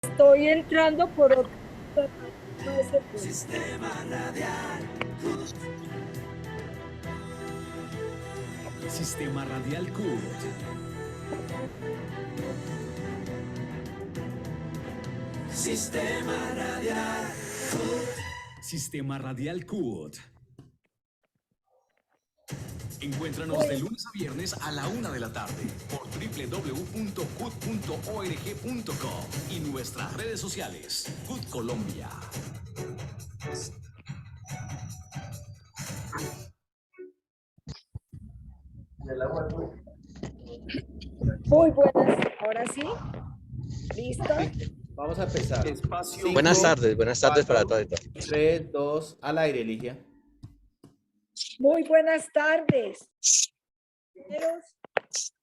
Estoy entrando por otro. No se puede. Sistema Radial CUT. Sistema Radial CUT. Sistema Radial CUT. Sistema Radial CUT. Encuéntranos de lunes a viernes a la 1 de la tarde por www.cut.org.co y nuestras redes sociales. CUT Colombia. Muy buenas. Ahora sí. ¿Listo? Vamos a empezar. Espacio. Buenas tardes para todos. 3, 2, al aire, Ligia. Muy buenas tardes.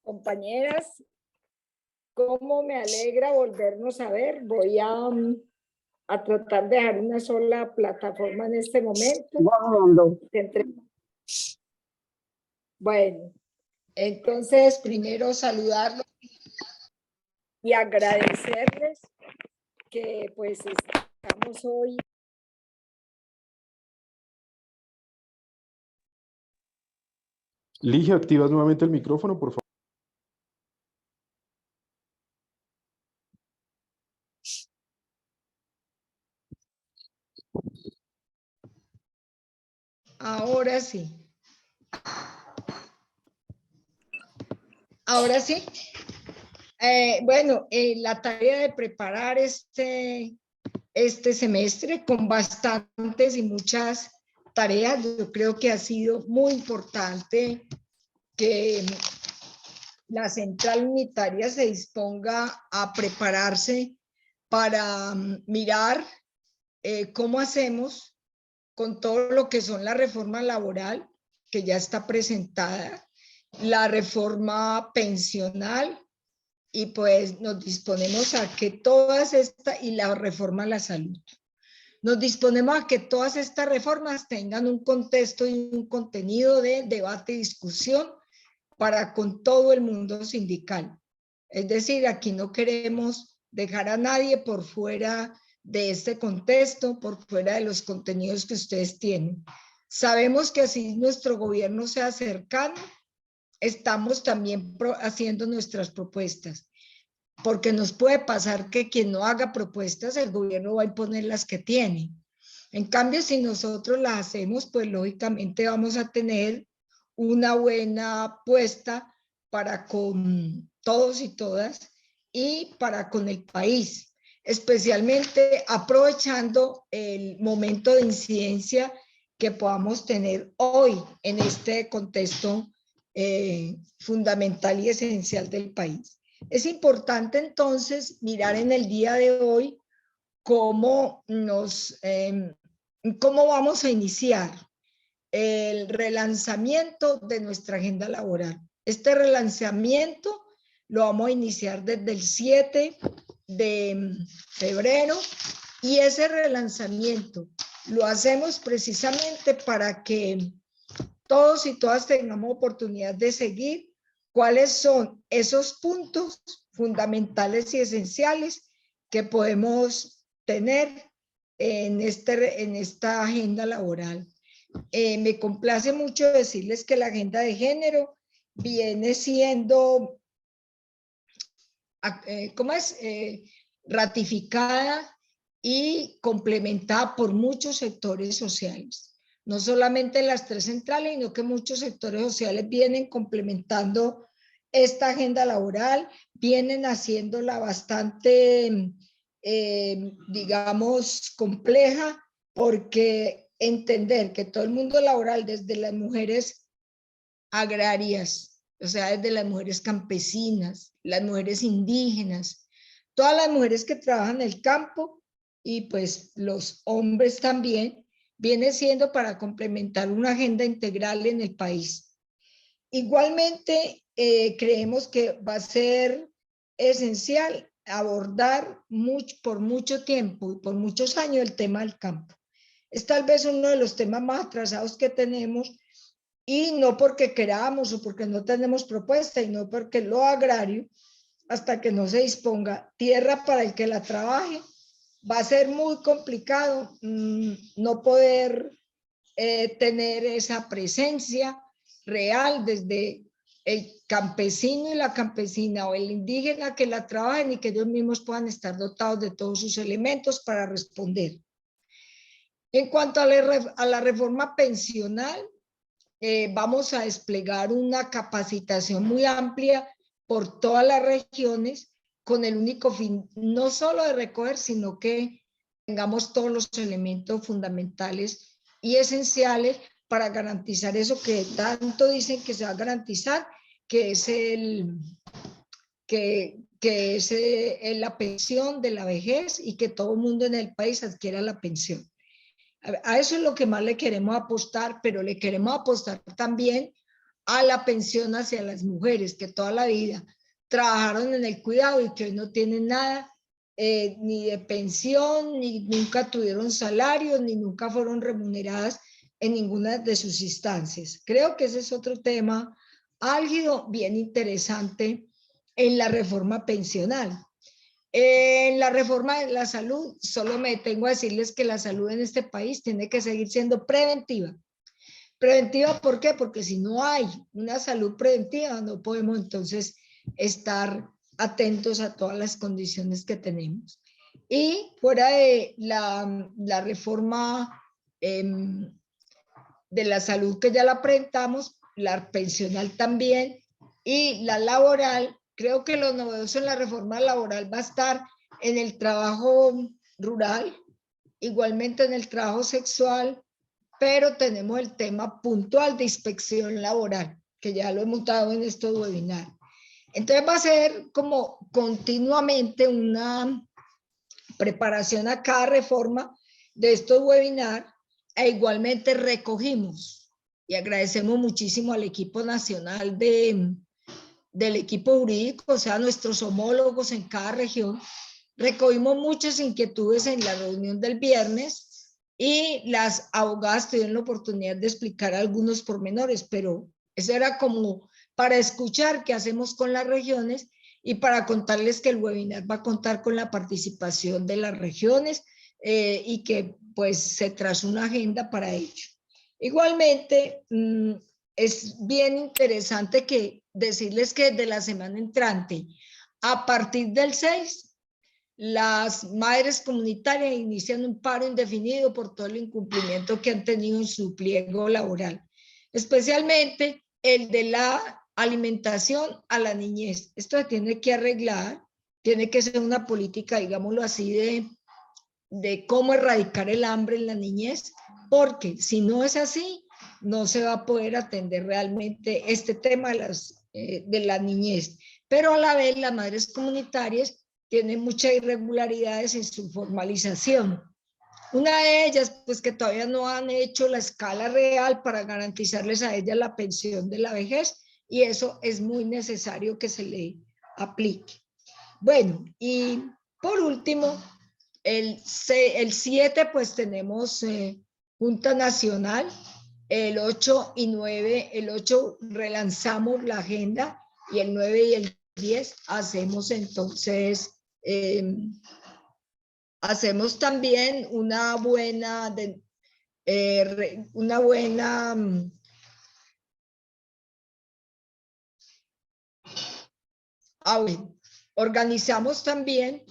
Compañeras, cómo me alegra volvernos a ver. Voy a tratar de dejar una sola plataforma en este momento. Bueno, entonces primero saludarlos y agradecerles que pues estamos hoy. Ligia, activas nuevamente el micrófono, por favor. Ahora sí. Ahora sí. Bueno, la tarea de preparar este semestre con bastantes y muchas tareas, yo creo que ha sido muy importante que la central unitaria se disponga a prepararse para mirar cómo hacemos con todo lo que son la reforma laboral, que ya está presentada, la reforma pensional, y pues nos disponemos a que todas estas, y la reforma a la salud, nos disponemos a que todas estas reformas tengan un contexto y un contenido de debate y discusión para con todo el mundo sindical. Es decir, aquí no queremos dejar a nadie por fuera de este contexto, por fuera de los contenidos que ustedes tienen. Sabemos que así nuestro gobierno sea cercano, estamos también haciendo nuestras propuestas, porque nos puede pasar que quien no haga propuestas, el gobierno va a imponer las que tiene. En cambio, si nosotros las hacemos, pues lógicamente vamos a tener una buena apuesta para con todos y todas y para con el país, especialmente aprovechando el momento de incidencia que podamos tener hoy en este contexto fundamental y esencial del país. Es importante entonces mirar en el día de hoy cómo cómo vamos a iniciar el relanzamiento de nuestra agenda laboral. Este relanzamiento lo vamos a iniciar desde el 7 de febrero y ese relanzamiento lo hacemos precisamente para que todos y todas tengamos oportunidad de seguir cuáles son esos puntos fundamentales y esenciales que podemos tener en esta agenda laboral. Me complace mucho decirles que la agenda de género viene siendo, ¿cómo es? Ratificada y complementada por muchos sectores sociales. No solamente las tres centrales, sino que muchos sectores sociales vienen complementando esta agenda laboral, vienen haciéndola bastante, digamos, compleja, porque entender que todo el mundo laboral, desde las mujeres agrarias, o sea, desde las mujeres campesinas, las mujeres indígenas, todas las mujeres que trabajan en el campo y pues los hombres también, viene siendo para complementar una agenda integral en el país. Igualmente, creemos que va a ser esencial abordar por mucho tiempo y por muchos años el tema del campo. Es tal vez uno de los temas más atrasados que tenemos, y no porque queramos o porque no tenemos propuesta, y no porque lo agrario hasta que no se disponga tierra para el que la trabaje, va a ser muy complicado no poder tener esa presencia real desde el campesino y la campesina o el indígena que la trabajen y que ellos mismos puedan estar dotados de todos sus elementos para responder. En cuanto a la reforma pensional, vamos a desplegar una capacitación muy amplia por todas las regiones con el único fin no solo de recoger, sino que tengamos todos los elementos fundamentales y esenciales para garantizar eso que tanto dicen que se va a garantizar, que es la pensión de la vejez y que todo el mundo en el país adquiera la pensión. A eso es lo que más le queremos apostar, pero le queremos apostar también a la pensión hacia las mujeres que toda la vida trabajaron en el cuidado y que hoy no tienen nada, ni de pensión, ni nunca tuvieron salario, ni nunca fueron remuneradas en ninguna de sus instancias. Creo que ese es otro tema álgido, bien interesante en la reforma pensional. En la reforma de la salud, solo me detengo a decirles que la salud en este país tiene que seguir siendo preventiva. ¿Preventiva por qué? Porque si no hay una salud preventiva, no podemos entonces estar atentos a todas las condiciones que tenemos. Y fuera de la reforma de la salud que ya la presentamos, la pensional también y la laboral, creo que lo novedoso en la reforma laboral va a estar en el trabajo rural, igualmente en el trabajo sexual, pero tenemos el tema puntual de inspección laboral, que ya lo hemos dado en estos webinars. Entonces va a ser como continuamente una preparación a cada reforma de estos webinars e igualmente recogimos y agradecemos muchísimo al equipo nacional del equipo jurídico, o sea, nuestros homólogos en cada región. Recogimos muchas inquietudes en la reunión del viernes y las abogadas tuvieron la oportunidad de explicar algunos pormenores, pero eso era como para escuchar qué hacemos con las regiones y para contarles que el webinar va a contar con la participación de las regiones y que pues se trazó una agenda para ello. Igualmente, es bien interesante que decirles que desde la semana entrante, a partir del 6, las madres comunitarias inician un paro indefinido por todo el incumplimiento que han tenido en su pliego laboral, especialmente el de la alimentación a la niñez. Esto se tiene que arreglar, tiene que ser una política, digámoslo así, de cómo erradicar el hambre en la niñez, porque si no es así, no se va a poder atender realmente este tema de la niñez. Pero a la vez las madres comunitarias tienen muchas irregularidades en su formalización. Una de ellas, pues que todavía no han hecho la escala real para garantizarles a ellas la pensión de la vejez, y eso es muy necesario que se le aplique. Bueno, y por último, el 7, pues tenemos Junta Nacional, el 8 y 9, el 8 relanzamos la agenda y el 9 y el 10 hacemos entonces, hacemos también una buena, organizamos también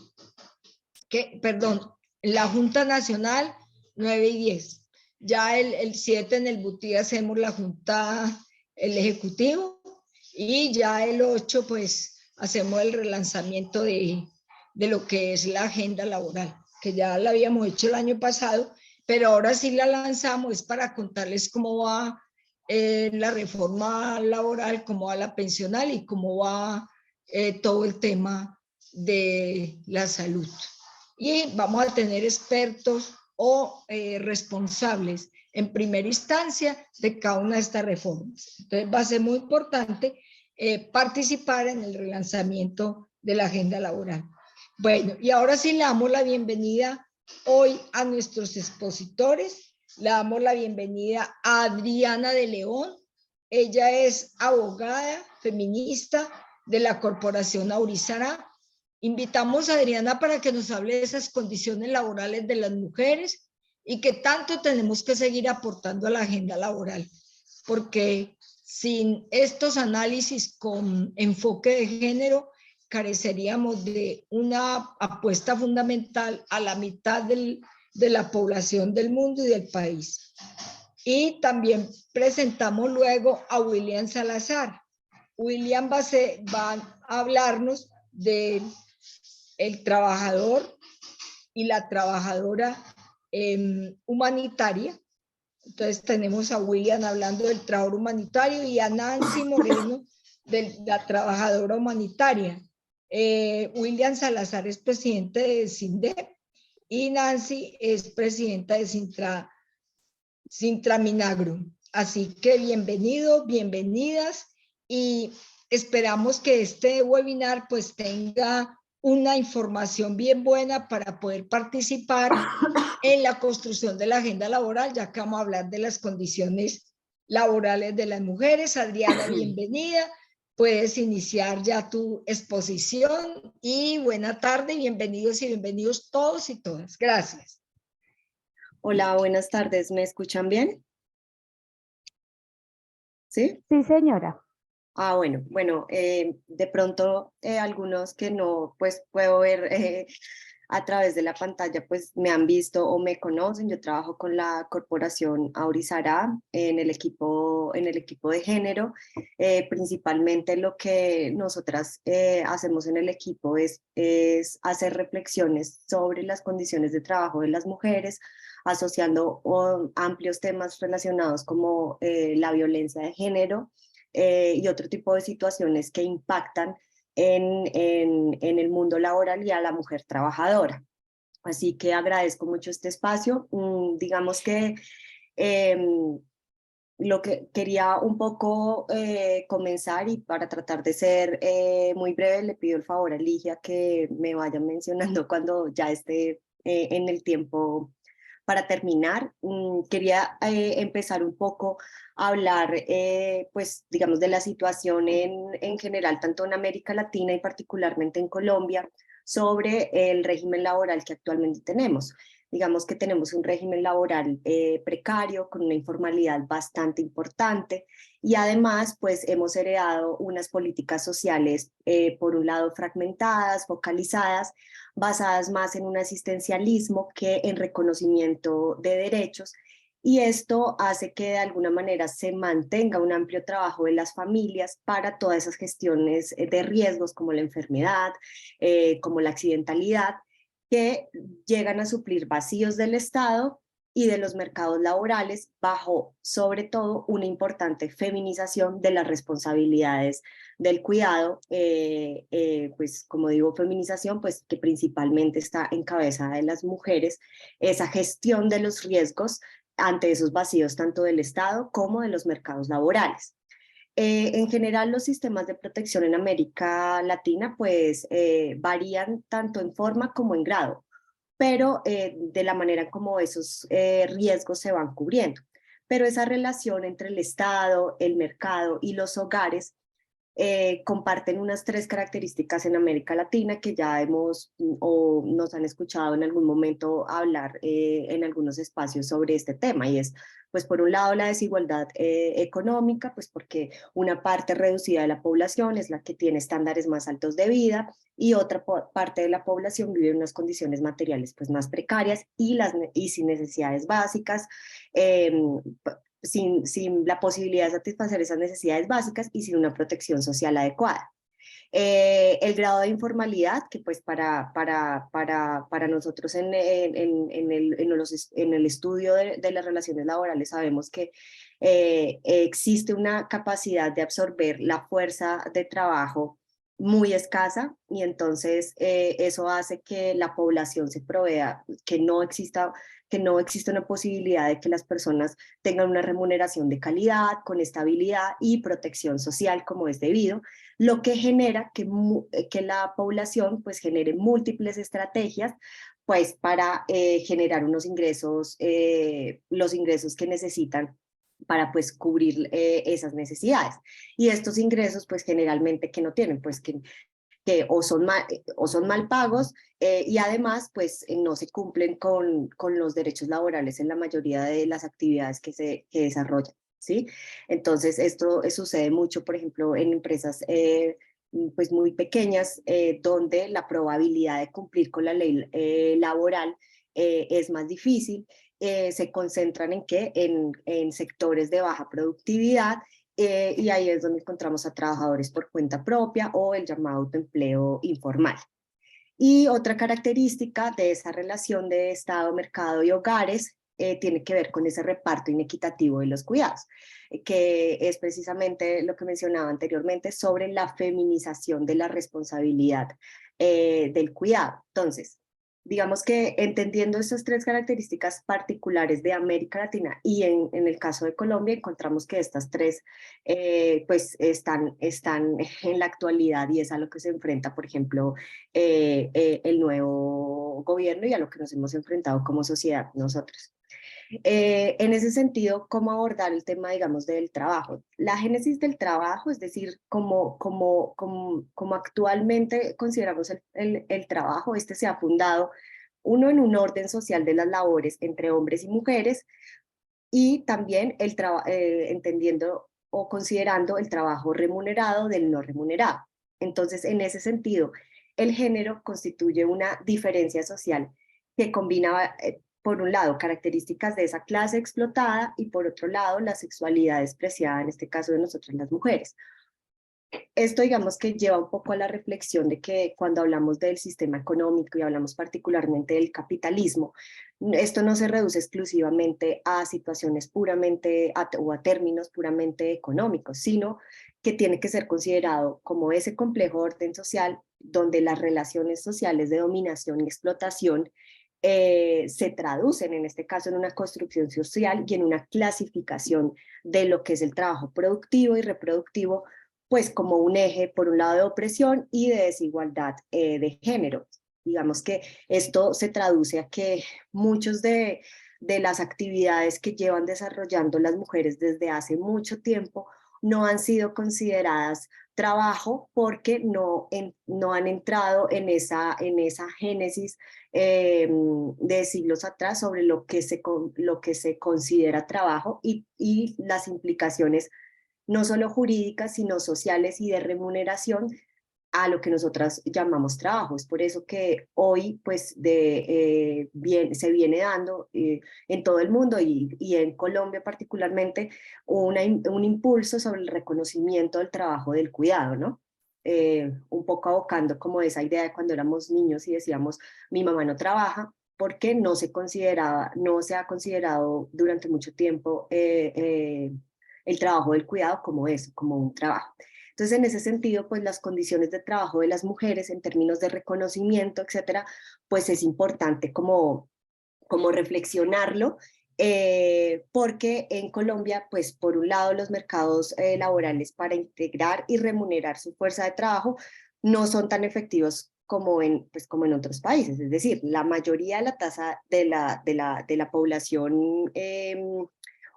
la Junta Nacional 9 y 10. Ya el 7 en el Butí hacemos la Junta, el Ejecutivo, y ya el 8 pues hacemos el relanzamiento de lo que es la agenda laboral, que ya la habíamos hecho el año pasado, pero ahora sí la lanzamos, es para contarles cómo va la reforma laboral, cómo va la pensional y cómo va todo el tema de la salud. Y vamos a tener expertos o responsables en primera instancia de cada una de estas reformas. Entonces va a ser muy importante participar en el relanzamiento de la agenda laboral. Bueno, y ahora sí le damos la bienvenida hoy a nuestros expositores. Le damos la bienvenida a Adriana de León. Ella es abogada, feminista, de la Corporación Aurizara. Invitamos a Adriana para que nos hable de esas condiciones laborales de las mujeres y que tanto tenemos que seguir aportando a la agenda laboral, porque sin estos análisis con enfoque de género, careceríamos de una apuesta fundamental a la mitad de la población del mundo y del país. Y también presentamos luego a William Salazar. William va a hablarnos de el trabajador y la trabajadora humanitaria. Entonces tenemos a William hablando del trabajador humanitario y a Nancy Moreno de la trabajadora humanitaria. William Salazar es presidente de SINDEP y Nancy es presidenta de Sintra Minagro. Así que bienvenido, bienvenidas, y esperamos que este webinar pues tenga una información bien buena para poder participar en la construcción de la agenda laboral, ya que vamos a hablar de las condiciones laborales de las mujeres. Adriana, bienvenida. Puedes iniciar ya tu exposición y buena tarde, bienvenidos y bienvenidos todos y todas. Gracias. Hola, buenas tardes. ¿Me escuchan bien? ¿Sí? Sí, señora. Bueno, de pronto algunos que no pues puedo ver a través de la pantalla pues me han visto o me conocen. Yo trabajo con la Corporación Aurizara en el equipo de género. Principalmente lo que nosotras hacemos en el equipo es hacer reflexiones sobre las condiciones de trabajo de las mujeres, asociando amplios temas relacionados como la violencia de género, y otro tipo de situaciones que impactan en el mundo laboral y a la mujer trabajadora. Así que agradezco mucho este espacio. Digamos que lo que quería un poco comenzar, y para tratar de ser muy breve, le pido el favor a Ligia que me vaya mencionando cuando ya esté en el tiempo para terminar. Quería empezar un poco a hablar, pues, digamos, de la situación en general, tanto en América Latina y particularmente en Colombia, sobre el régimen laboral que actualmente tenemos. Digamos que tenemos un régimen laboral precario, con una informalidad bastante importante, y además pues hemos heredado unas políticas sociales, por un lado fragmentadas, focalizadas, basadas más en un asistencialismo que en reconocimiento de derechos, y esto hace que de alguna manera se mantenga un amplio trabajo de las familias para todas esas gestiones de riesgos como la enfermedad, como la accidentalidad, que llegan a suplir vacíos del Estado y de los mercados laborales, bajo sobre todo una importante feminización de las responsabilidades del cuidado, pues como digo feminización, pues que principalmente está en cabeza de las mujeres, esa gestión de los riesgos ante esos vacíos tanto del Estado como de los mercados laborales. En general, los sistemas de protección en América Latina pues varían tanto en forma como en grado, pero de la manera como esos riesgos se van cubriendo. Pero esa relación entre el Estado, el mercado y los hogares comparten unas tres características en América Latina que ya hemos o nos han escuchado en algún momento hablar en algunos espacios sobre este tema, y es, pues por un lado, la desigualdad económica, pues porque una parte reducida de la población es la que tiene estándares más altos de vida, y otra parte de la población vive en unas condiciones materiales pues más precarias y sin necesidades básicas, sin la posibilidad de satisfacer esas necesidades básicas y sin una protección social adecuada. El grado de informalidad, que pues para nosotros en el estudio de las relaciones laborales sabemos que existe una capacidad de absorber la fuerza de trabajo muy escasa, y entonces eso hace que la población se provea, que no exista una posibilidad de que las personas tengan una remuneración de calidad, con estabilidad y protección social como es debido, lo que genera que la población pues genere múltiples estrategias pues para generar unos ingresos, los ingresos que necesitan para pues cubrir esas necesidades. Y estos ingresos pues generalmente que no tienen, pues que o son mal pagos y además pues no se cumplen con los derechos laborales en la mayoría de las actividades que desarrollan, ¿sí? Entonces esto sucede mucho, por ejemplo, en empresas pues muy pequeñas donde la probabilidad de cumplir con la ley laboral es más difícil. Se concentran en qué, en sectores de baja productividad y ahí es donde encontramos a trabajadores por cuenta propia o el llamado autoempleo informal. Y otra característica de esa relación de Estado, mercado y hogares tiene que ver con ese reparto inequitativo de los cuidados, que es precisamente lo que mencionaba anteriormente sobre la feminización de la responsabilidad del cuidado. Entonces, digamos que entendiendo estas tres características particulares de América Latina y en el caso de Colombia, encontramos que estas tres pues están en la actualidad y es a lo que se enfrenta, por ejemplo, el nuevo gobierno y a lo que nos hemos enfrentado como sociedad nosotros. En ese sentido, ¿cómo abordar el tema, digamos, del trabajo? La génesis del trabajo, es decir, como actualmente consideramos el trabajo, este se ha fundado, uno, en un orden social de las labores entre hombres y mujeres, y también entendiendo o considerando el trabajo remunerado del no remunerado. Entonces, en ese sentido, el género constituye una diferencia social que combina por un lado, características de esa clase explotada y por otro lado, la sexualidad despreciada, en este caso de nosotras las mujeres. Esto digamos que lleva un poco a la reflexión de que cuando hablamos del sistema económico y hablamos particularmente del capitalismo, esto no se reduce exclusivamente a situaciones puramente o a términos puramente económicos, sino que tiene que ser considerado como ese complejo orden social donde las relaciones sociales de dominación y explotación se traducen en este caso en una construcción social y en una clasificación de lo que es el trabajo productivo y reproductivo, pues como un eje, por un lado, de opresión y de desigualdad de género. Digamos que esto se traduce a que muchos de las actividades que llevan desarrollando las mujeres desde hace mucho tiempo no han sido consideradas trabajo porque no han entrado en esa génesis de siglos atrás sobre lo que se considera trabajo y las implicaciones no solo jurídicas, sino sociales y de remuneración a lo que nosotras llamamos trabajo. Es por eso que hoy pues se viene dando en todo el mundo y en Colombia particularmente un impulso sobre el reconocimiento del trabajo del cuidado, ¿no? Un poco abocando como esa idea de cuando éramos niños y decíamos mi mamá no trabaja, porque no se ha considerado durante mucho tiempo el trabajo del cuidado como eso, como un trabajo. Entonces, en ese sentido, pues las condiciones de trabajo de las mujeres en términos de reconocimiento, etcétera, pues es importante como reflexionarlo, porque en Colombia, pues por un lado los mercados laborales para integrar y remunerar su fuerza de trabajo no son tan efectivos como en otros países, es decir, la mayoría de la tasa de la población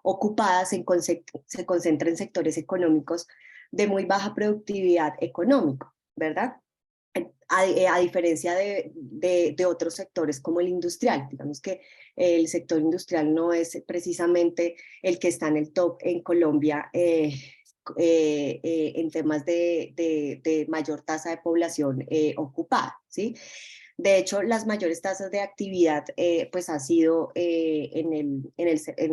ocupada se concentra en sectores económicos de muy baja productividad económico, ¿verdad? A diferencia de otros sectores como el industrial. Digamos que el sector industrial no es precisamente el que está en el top en Colombia en temas de mayor tasa de población ocupada, ¿sí? De hecho, las mayores tasas de actividad pues ha sido en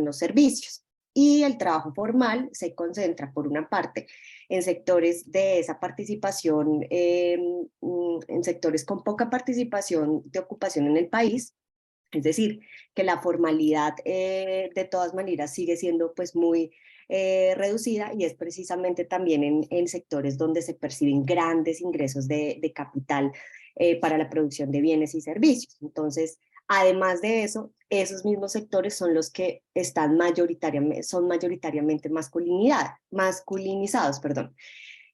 los servicios. Y el trabajo formal se concentra, por una parte, en sectores de esa participación, en sectores con poca participación de ocupación en el país, es decir, que la formalidad de todas maneras sigue siendo pues muy reducida y es precisamente también en sectores donde se perciben grandes ingresos de capital para la producción de bienes y servicios. Entonces, además de eso, esos mismos sectores son los que son mayoritariamente masculinizados, perdón.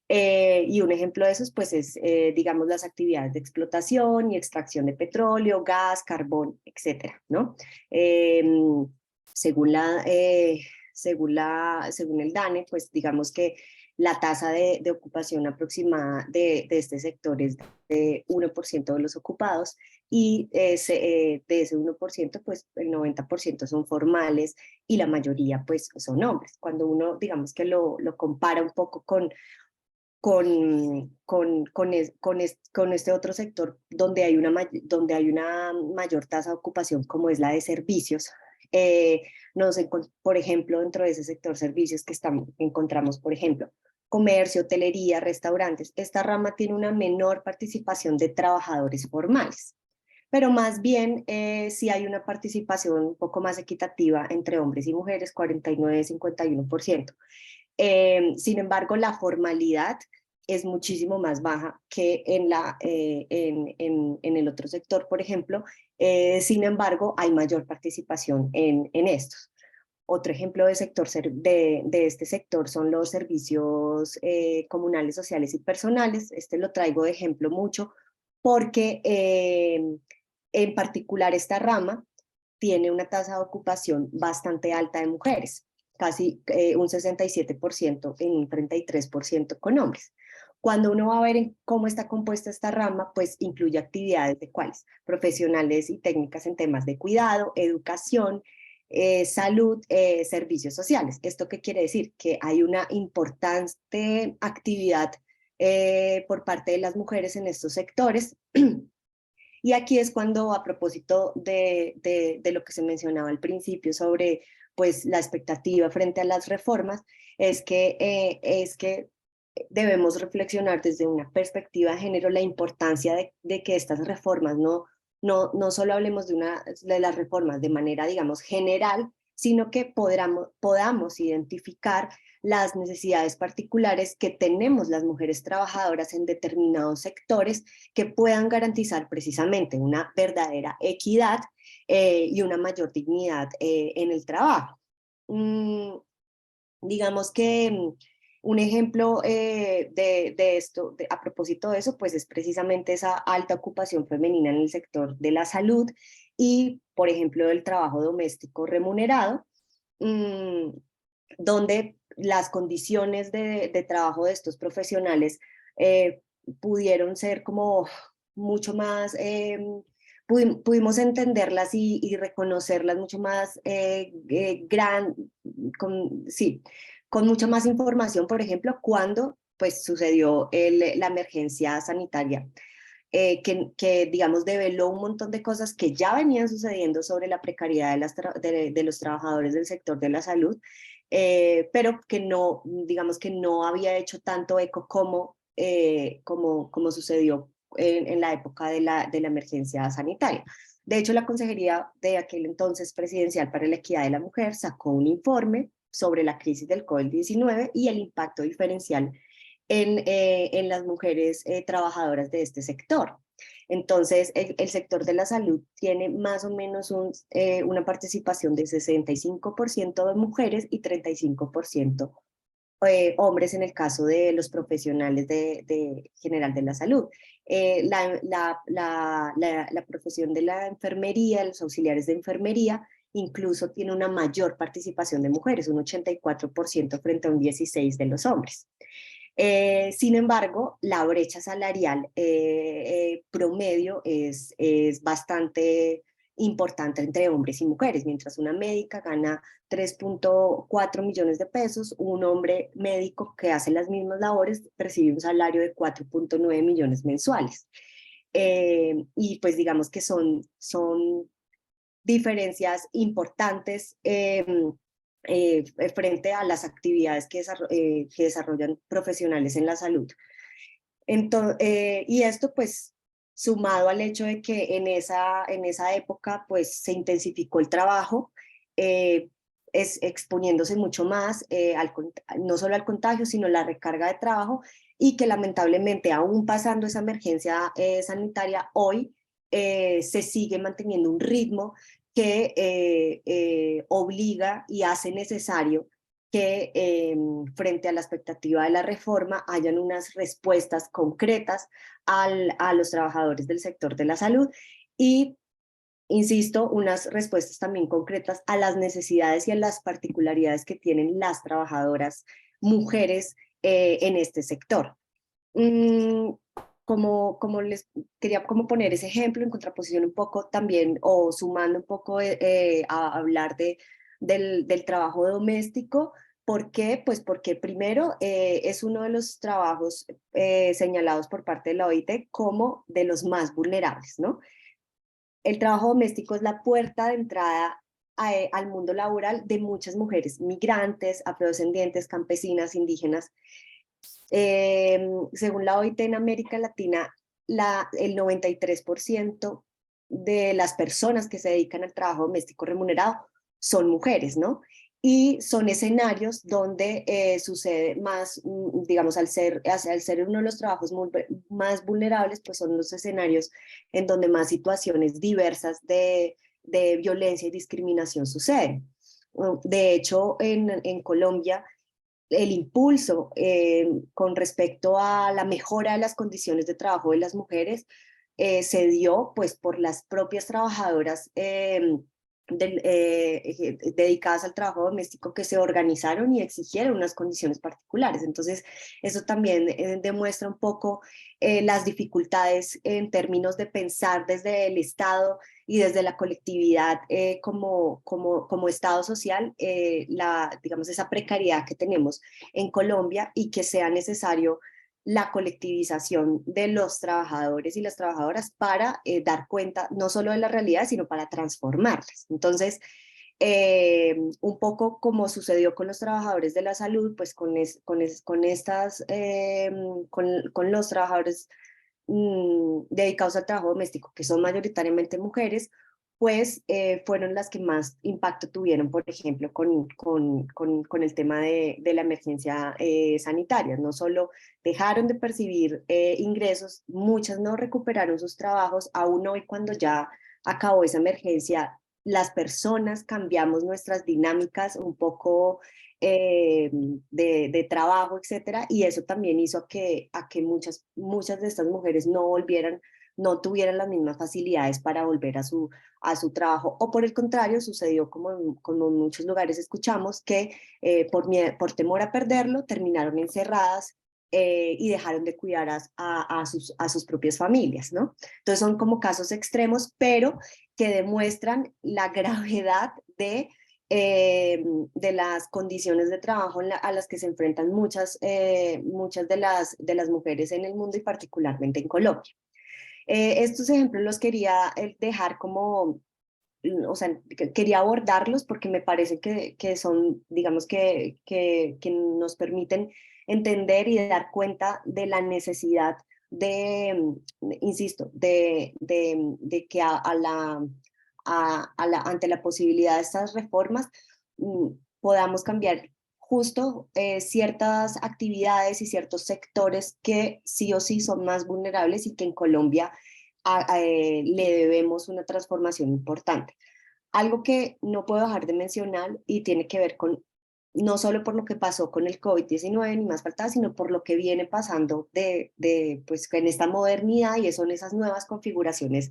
Y un ejemplo de esos, pues, es, digamos, las actividades de explotación y extracción de petróleo, gas, carbón, etcétera, ¿no? Según según el DANE, pues digamos que la tasa de ocupación aproximada de este sector es de 1% de los ocupados y de ese 1%, pues el 90% son formales y la mayoría pues son hombres. Cuando uno, digamos que lo compara un poco con este otro sector donde hay una mayor tasa de ocupación como es la de servicios, por ejemplo, dentro de ese sector servicios encontramos, por ejemplo, comercio, hotelería, restaurantes. Esta rama tiene una menor participación de trabajadores formales, pero más bien sí hay una participación un poco más equitativa entre hombres y mujeres, 49-51%. Sin embargo, la formalidad es muchísimo más baja que en el otro sector, por ejemplo. Sin embargo, hay mayor participación en estos. Otro ejemplo de este sector son los servicios comunales, sociales y personales. Este lo traigo de ejemplo mucho porque en particular esta rama tiene una tasa de ocupación bastante alta de mujeres, casi un 67% en un 33% con hombres. Cuando uno va a ver cómo está compuesta esta rama, pues incluye actividades de cuáles, profesionales y técnicas en temas de cuidado, educación, salud, servicios sociales. ¿Esto qué quiere decir? Que hay una importante actividad por parte de las mujeres en estos sectores. Y aquí es cuando, a propósito de lo que se mencionaba al principio sobre pues, la expectativa frente a las reformas, es que debemos reflexionar desde una perspectiva de género la importancia de que estas reformas no solo hablemos de las reformas de manera, digamos, general, sino que podamos identificar las necesidades particulares que tenemos las mujeres trabajadoras en determinados sectores que puedan garantizar precisamente una verdadera equidad y una mayor dignidad en el trabajo. Digamos que un ejemplo de esto, a propósito de eso, pues es precisamente esa alta ocupación femenina en el sector de la salud y, por ejemplo, del trabajo doméstico remunerado, donde las condiciones de trabajo de estos profesionales pudieron ser como mucho más, pudimos entenderlas y reconocerlas mucho más con mucha más información, por ejemplo, cuando pues sucedió la emergencia sanitaria, que digamos develó un montón de cosas que ya venían sucediendo sobre la precariedad de los trabajadores del sector de la salud, pero que no, digamos que no había hecho tanto eco como sucedió en la época de la emergencia sanitaria. De hecho, la Consejería de aquel entonces presidencial para la Equidad de la Mujer sacó un informe sobre la crisis del COVID-19 y el impacto diferencial en las mujeres trabajadoras de este sector. Entonces, el sector de la salud tiene más o menos una participación de 65% de mujeres y 35% hombres en el caso de los profesionales de general de la salud. La profesión de la enfermería, los auxiliares de enfermería, incluso tiene una mayor participación de mujeres, un 84% frente a un 16% de los hombres. Sin embargo, la brecha salarial promedio es bastante importante entre hombres y mujeres. Mientras una médica gana 3.4 millones de pesos, un hombre médico que hace las mismas labores percibe un salario de 4.9 millones mensuales. Y pues digamos que son diferencias importantes frente a las actividades que desarrollan profesionales en la salud. Y esto pues sumado al hecho de que en esa época pues se intensificó el trabajo, exponiéndose mucho más no solo al contagio, sino la recarga de trabajo, y que lamentablemente aún pasando esa emergencia sanitaria, hoy se sigue manteniendo un ritmo que obliga y hace necesario que frente a la expectativa de la reforma hayan unas respuestas concretas a los trabajadores del sector de la salud. Y insisto, unas respuestas también concretas a las necesidades y a las particularidades que tienen las trabajadoras mujeres en este sector. Mm, como les quería como poner ese ejemplo en contraposición un poco también, o sumando un poco a hablar del trabajo doméstico. ¿Por qué? Pues porque primero es uno de los trabajos señalados por parte de la OIT como de los más vulnerables, ¿no? El trabajo doméstico es la puerta de entrada al mundo laboral de muchas mujeres migrantes, afrodescendientes, campesinas, indígenas. Según la OIT en América Latina, el 93% de las personas que se dedican al trabajo doméstico remunerado son mujeres, ¿no? Y son escenarios donde sucede más, digamos, al ser uno de los trabajos más vulnerables, pues son los escenarios en donde más situaciones diversas de violencia y discriminación suceden. De hecho, en Colombia, el impulso con respecto a la mejora de las condiciones de trabajo de las mujeres se dio pues por las propias trabajadoras dedicadas al trabajo doméstico, que se organizaron y exigieron unas condiciones particulares. Entonces, eso también demuestra un poco las dificultades en términos de pensar desde el Estado y desde la colectividad como Estado social, digamos, esa precariedad que tenemos en Colombia, y que sea necesario la colectivización de los trabajadores y las trabajadoras para dar cuenta no solo de la realidad, sino para transformarlas. Entonces, un poco como sucedió con los trabajadores de la salud, pues con los trabajadores dedicados al trabajo doméstico, que son mayoritariamente mujeres, pues fueron las que más impacto tuvieron, por ejemplo, con el tema de la emergencia sanitaria. No solo dejaron de percibir ingresos, muchas no recuperaron sus trabajos. Aún hoy, cuando ya acabó esa emergencia, las personas cambiamos nuestras dinámicas un poco de trabajo, etcétera, y eso también hizo a que muchas de estas mujeres no tuvieran las mismas facilidades para volver a su trabajo, o por el contrario, sucedió como en muchos lugares escuchamos, que por temor a perderlo, terminaron encerradas y dejaron de cuidar a sus propias familias, ¿no? Entonces son como casos extremos, pero que demuestran la gravedad de las condiciones de trabajo a las que se enfrentan muchas de las mujeres en el mundo, y particularmente en Colombia. Estos ejemplos los quería dejar como, o sea, quería abordarlos porque me parece que son, digamos, que nos permiten entender y dar cuenta de la necesidad insisto, de que ante la posibilidad de estas reformas mm, podamos cambiar justo ciertas actividades y ciertos sectores que sí o sí son más vulnerables, y que en Colombia le debemos una transformación importante. Algo que no puedo dejar de mencionar, y tiene que ver con no solo por lo que pasó con el COVID-19, ni más faltaba, sino por lo que viene pasando pues, en esta modernidad, y son esas nuevas configuraciones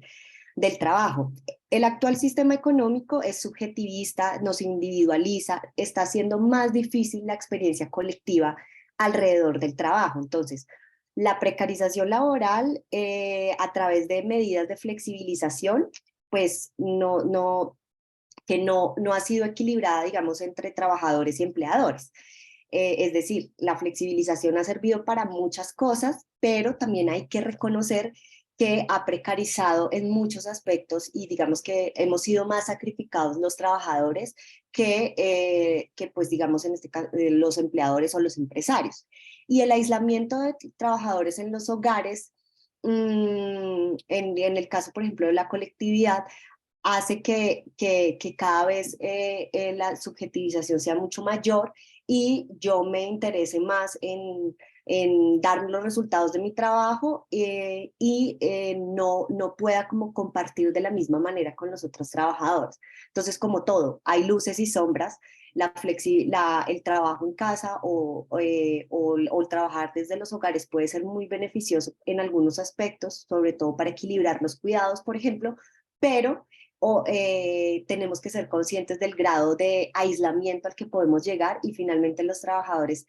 del trabajo. El actual sistema económico es subjetivista, nos individualiza, está haciendo más difícil la experiencia colectiva alrededor del trabajo. Entonces, la precarización laboral a través de medidas de flexibilización, pues no ha sido equilibrada, digamos, entre trabajadores y empleadores. Es decir, la flexibilización ha servido para muchas cosas, pero también hay que reconocer que ha precarizado en muchos aspectos, y digamos que hemos sido más sacrificados los trabajadores que pues digamos en este caso los empleadores o los empresarios. Y el aislamiento de trabajadores en los hogares, en el caso por ejemplo de la colectividad, hace que cada vez la subjetivización sea mucho mayor, y yo me interese más en dar los resultados de mi trabajo y no pueda como compartir de la misma manera con los otros trabajadores. Entonces, como todo, hay luces y sombras. El trabajo en casa o el trabajar desde los hogares puede ser muy beneficioso en algunos aspectos, sobre todo para equilibrar los cuidados, por ejemplo, pero tenemos que ser conscientes del grado de aislamiento al que podemos llegar y finalmente los trabajadores,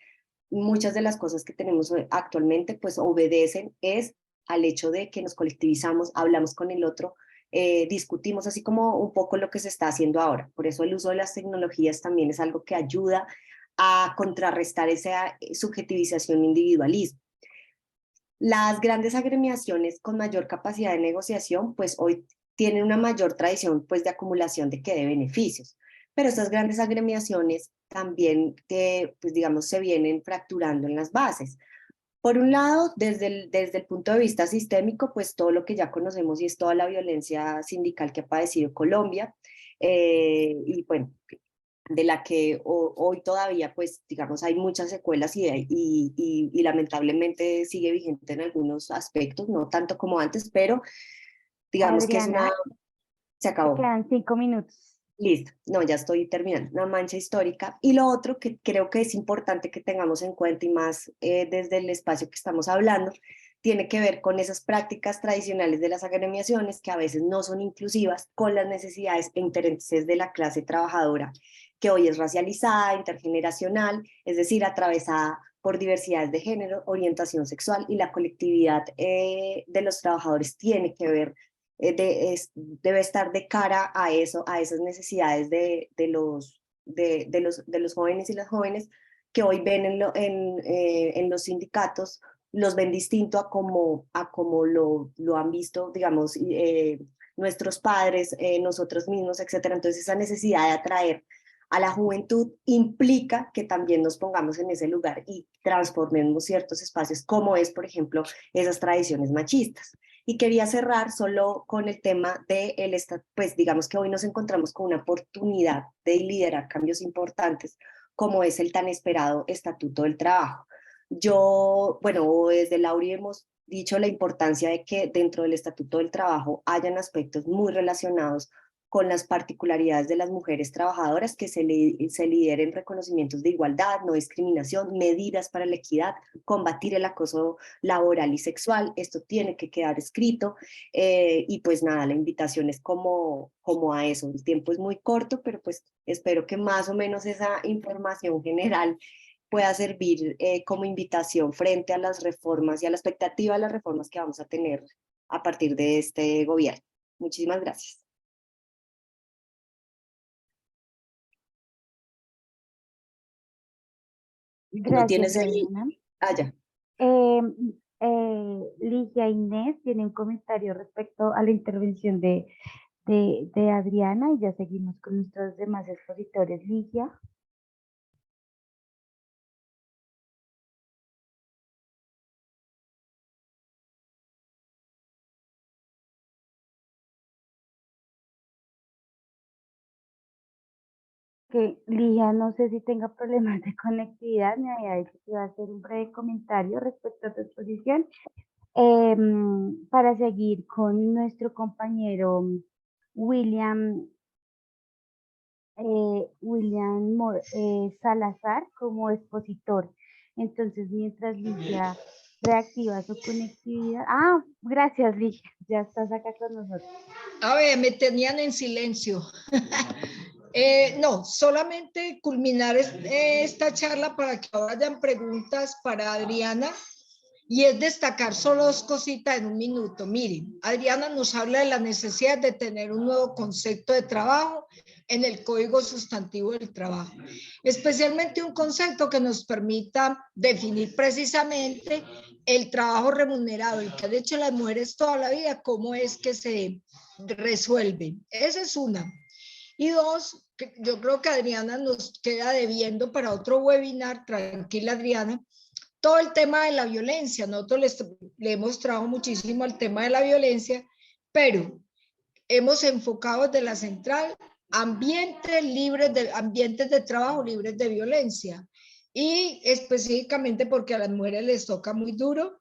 muchas de las cosas que tenemos actualmente pues obedecen es al hecho de que nos colectivizamos, hablamos con el otro, discutimos, así como un poco lo que se está haciendo ahora. Por eso el uso de las tecnologías también es algo que ayuda a contrarrestar esa subjetivización e individualismo. Las grandes agremiaciones con mayor capacidad de negociación, pues hoy tienen una mayor tradición pues de acumulación de beneficios, pero estas grandes agremiaciones también, pues digamos, se vienen fracturando en las bases. Por un lado, desde el punto de vista sistémico, pues todo lo que ya conocemos y es toda la violencia sindical que ha padecido Colombia, y bueno, de la que hoy todavía, pues, digamos, hay muchas secuelas y lamentablemente sigue vigente en algunos aspectos, no tanto como antes, pero digamos que es Adriana, una... Se te acabó. quedan 5 minutos. Listo, no, ya estoy terminando, una mancha histórica. Y lo otro que creo que es importante que tengamos en cuenta y más desde el espacio que estamos hablando, tiene que ver con esas prácticas tradicionales de las agremiaciones que a veces no son inclusivas con las necesidades e intereses de la clase trabajadora, que hoy es racializada, intergeneracional, es decir, atravesada por diversidades de género, orientación sexual y la colectividad de los trabajadores tiene que ver debe estar de cara a eso, a esas necesidades de los jóvenes y las jóvenes que hoy ven en los sindicatos, los ven distinto a como lo han visto, digamos, nuestros padres, nosotros mismos, etcétera. Entonces esa necesidad de atraer a la juventud implica que también nos pongamos en ese lugar y transformemos ciertos espacios, como es, por ejemplo, esas tradiciones machistas. Y quería cerrar solo con el tema de pues digamos que hoy nos encontramos con una oportunidad de liderar cambios importantes, como es el tan esperado Estatuto del Trabajo. Bueno, desde Lauri hemos dicho la importancia de que dentro del Estatuto del Trabajo hayan aspectos muy relacionados con las particularidades de las mujeres trabajadoras, que se lideren reconocimientos de igualdad, no discriminación, medidas para la equidad, combatir el acoso laboral y sexual. Esto tiene que quedar escrito y pues nada, la invitación es como a eso. El tiempo es muy corto, pero pues espero que más o menos esa información general pueda servir como invitación frente a las reformas y a la expectativa de las reformas que vamos a tener a partir de este gobierno. Muchísimas gracias. No Gracias, tienes el... Adriana. Ah, ya. Ligia Inés tiene un comentario respecto a la intervención de Adriana y ya seguimos con nuestros demás expositores. Ligia. Que Ligia, no sé si tenga problemas de conectividad, me había dicho que iba a hacer un breve comentario respecto a tu exposición. Para seguir con nuestro compañero William Salazar como expositor. Entonces, mientras Ligia reactiva su conectividad. Ah, gracias, Ligia, ya estás acá con nosotros. A ver, me tenían en silencio. No, solamente culminar esta charla para que ahora hayan preguntas para Adriana. Y es destacar solo dos cositas en un minuto. Miren, Adriana nos habla de la necesidad de tener un nuevo concepto de trabajo en el Código Sustantivo del Trabajo, especialmente un concepto que nos permita definir precisamente el trabajo remunerado, el que han hecho las mujeres toda la vida, cómo es que se resuelve. Esa es una. Y dos, yo creo que Adriana nos queda debiendo para otro webinar, tranquila Adriana, todo el tema de la violencia. Nosotros le hemos trabajado muchísimo al tema de la violencia, pero hemos enfocado desde la central ambientes de trabajo libres de violencia, y específicamente porque a las mujeres les toca muy duro.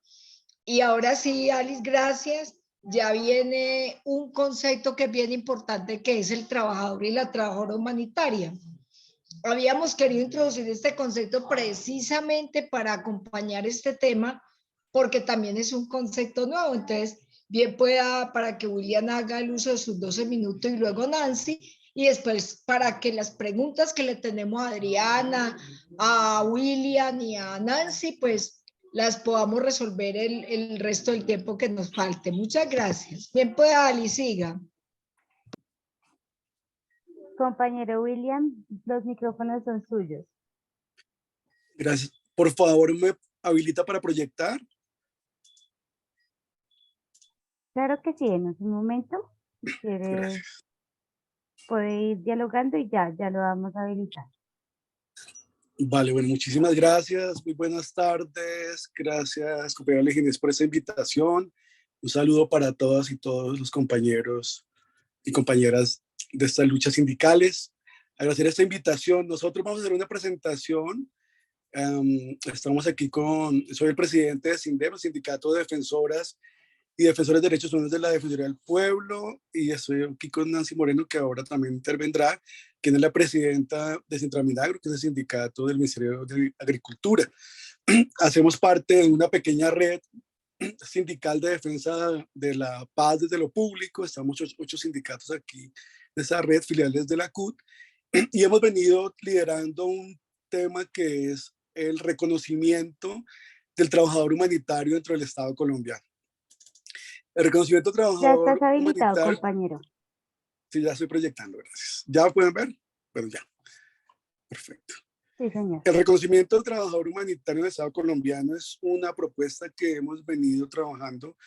Y ahora sí, Alice, gracias. Ya viene un concepto que es bien importante, que es el trabajador y la trabajadora humanitaria. Habíamos querido introducir este concepto precisamente para acompañar este tema, porque también es un concepto nuevo. Entonces, bien pueda para que William haga el uso de sus 12 minutos y luego Nancy, y después para que las preguntas que le tenemos a Adriana, a William y a Nancy, pues las podamos resolver el resto del tiempo que nos falte. Muchas gracias. Bien pueda, Ali, siga. Compañero William, los micrófonos son suyos. Gracias. Por favor, me habilita para proyectar. Claro que sí, en un momento, si quiere, Gracias. puede ir dialogando y ya lo vamos a habilitar. Vale, bueno, muchísimas gracias. Muy buenas tardes. Gracias, compañero Legines, por esta invitación. Un saludo para todas y todos los compañeros y compañeras de estas luchas sindicales. Agradecer esta invitación. Nosotros vamos a hacer una presentación. Estamos aquí soy el presidente de SINDEP, el Sindicato de Defensoras y Defensores de Derechos Humanos de la Defensoría del Pueblo, y estoy aquí con Nancy Moreno, que ahora también intervendrá, quien es la presidenta de Sintraminagro, que es el sindicato del Ministerio de Agricultura. Hacemos parte de una pequeña red sindical de defensa de la paz desde lo público. Estamos 8 sindicatos aquí de esa red, filiales de la CUT, y hemos venido liderando un tema que es el reconocimiento del trabajador humanitario dentro del Estado colombiano. El reconocimiento del Ya trabajador estás habilitado, humanitario. compañero. Sí, ya estoy proyectando, gracias. ¿Ya pueden ver? Bueno, ya. Perfecto. Sí, señor. El reconocimiento del trabajador humanitario en el Estado colombiano es una propuesta que hemos venido trabajando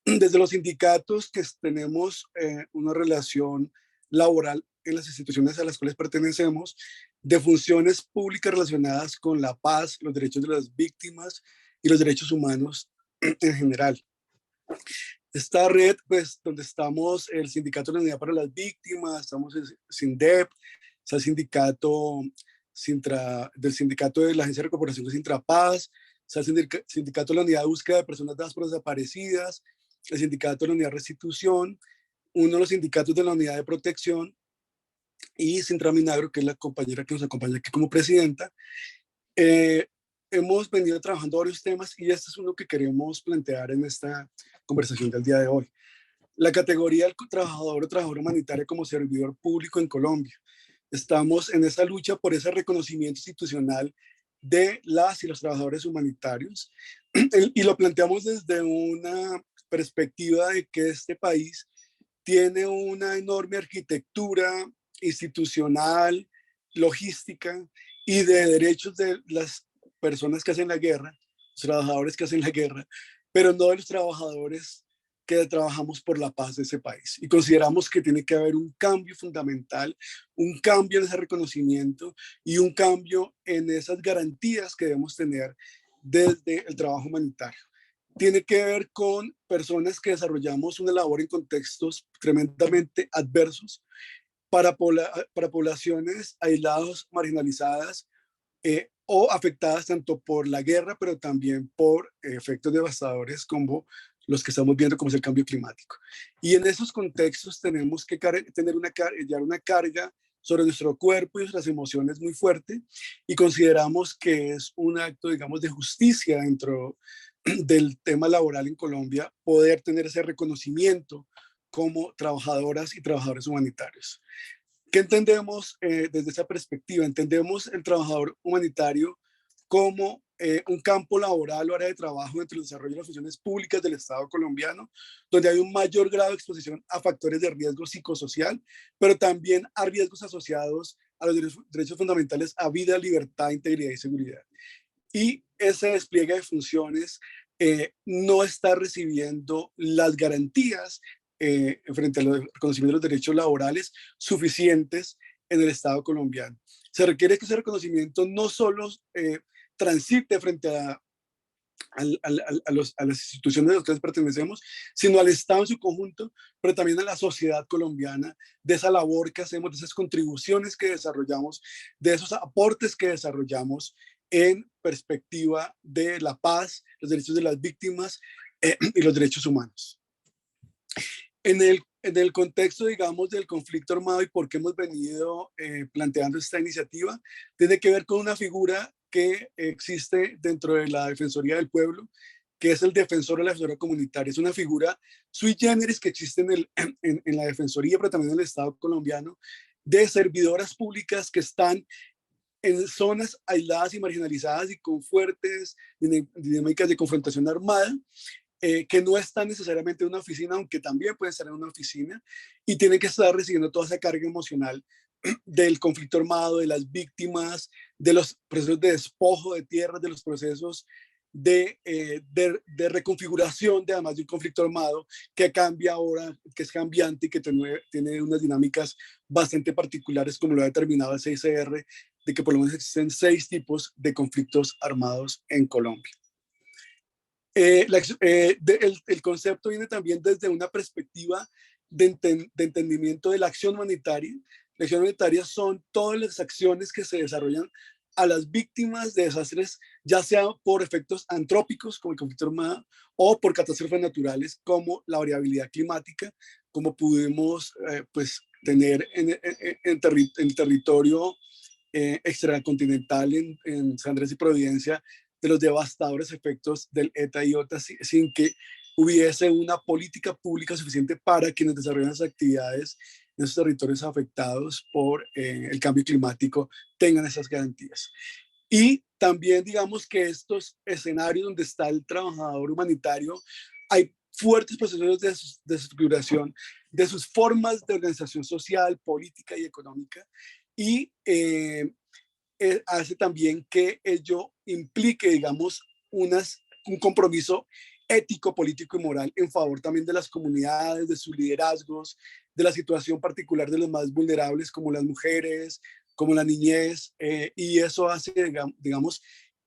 desde los sindicatos, que tenemos una relación laboral en las instituciones a las cuales pertenecemos, de funciones públicas relacionadas con la paz, los derechos de las víctimas y los derechos humanos en general. Esta red, pues, donde estamos el Sindicato de la Unidad para las Víctimas, estamos el SINDEP, está el sindicato del Sindicato de la Agencia de Recuperación de Sintrapaz, está el Sindicato de la Unidad de Búsqueda de Personas Dadas por Desaparecidas, el Sindicato de la Unidad de Restitución, uno de los sindicatos de la Unidad de Protección, y Sintraminagro, que es la compañera que nos acompaña aquí como presidenta. Hemos venido trabajando varios temas y este es uno que queremos plantear en esta conversación del día de hoy. La categoría del trabajador o trabajadora humanitaria como servidor público en Colombia. Estamos en esa lucha por ese reconocimiento institucional de las y los trabajadores humanitarios y lo planteamos desde una perspectiva de que este país tiene una enorme arquitectura institucional, logística y de derechos de las personas que hacen la guerra, los trabajadores que hacen la guerra, pero no de los trabajadores que trabajamos por la paz de ese país. Y consideramos que tiene que haber un cambio fundamental, un cambio en ese reconocimiento y un cambio en esas garantías que debemos tener desde el trabajo humanitario. Tiene que ver con personas que desarrollamos una labor en contextos tremendamente adversos para poblaciones aisladas, marginalizadas, o afectadas tanto por la guerra, pero también por efectos devastadores como los que estamos viendo, como es el cambio climático. Y en esos contextos tenemos que tener una carga sobre nuestro cuerpo y nuestras emociones muy fuerte, y consideramos que es un acto, digamos, de justicia dentro del tema laboral en Colombia, poder tener ese reconocimiento como trabajadoras y trabajadores humanitarios. ¿Qué entendemos desde esa perspectiva? Entendemos el trabajador humanitario como un campo laboral o área de trabajo dentro del desarrollo de las funciones públicas del Estado colombiano, donde hay un mayor grado de exposición a factores de riesgo psicosocial, pero también a riesgos asociados a los derechos fundamentales a vida, libertad, integridad y seguridad. Y ese despliegue de funciones no está recibiendo las garantías frente al reconocimiento de los derechos laborales suficientes en el Estado colombiano. Se requiere que ese reconocimiento no solo transite frente a las instituciones a las que pertenecemos, sino al Estado en su conjunto, pero también a la sociedad colombiana, de esa labor que hacemos, de esas contribuciones que desarrollamos, de esos aportes que desarrollamos en perspectiva de la paz, los derechos de las víctimas y los derechos humanos. En el contexto, digamos, del conflicto armado y por qué hemos venido planteando esta iniciativa, tiene que ver con una figura que existe dentro de la Defensoría del Pueblo, que es el defensor o la defensora comunitaria. Es una figura sui generis que existe en la Defensoría, pero también en el Estado colombiano, de servidoras públicas que están en zonas aisladas y marginalizadas y con fuertes dinámicas de confrontación armada, que no están necesariamente en una oficina, aunque también pueden estar en una oficina, y tienen que estar recibiendo toda esa carga emocional del conflicto armado, de las víctimas, de los procesos de despojo de tierras, de los procesos de reconfiguración de además de un conflicto armado que cambia ahora, que es cambiante y que tiene unas dinámicas bastante particulares, como lo ha determinado el CICR, de que por lo menos existen 6 tipos de conflictos armados en Colombia. El concepto viene también desde una perspectiva de entendimiento de la acción humanitaria. La acción humanitaria son todas las acciones que se desarrollan a las víctimas de desastres, ya sea por efectos antrópicos, como el conflicto armado, o por catástrofes naturales, como la variabilidad climática, como pudimos pues, tener en territorio extracontinental en San Andrés y Providencia, de los devastadores efectos del ETA y OTA, sin que hubiese una política pública suficiente para quienes desarrollan las actividades en esos territorios afectados por el cambio climático tengan esas garantías. Y también digamos que estos escenarios donde está el trabajador humanitario, hay fuertes procesos de desestructuración de sus formas de organización social, política y económica, y hace también que ello implique, digamos, un compromiso ético, político y moral en favor también de las comunidades, de sus liderazgos, de la situación particular de los más vulnerables como las mujeres, como la niñez, y eso hace, digamos,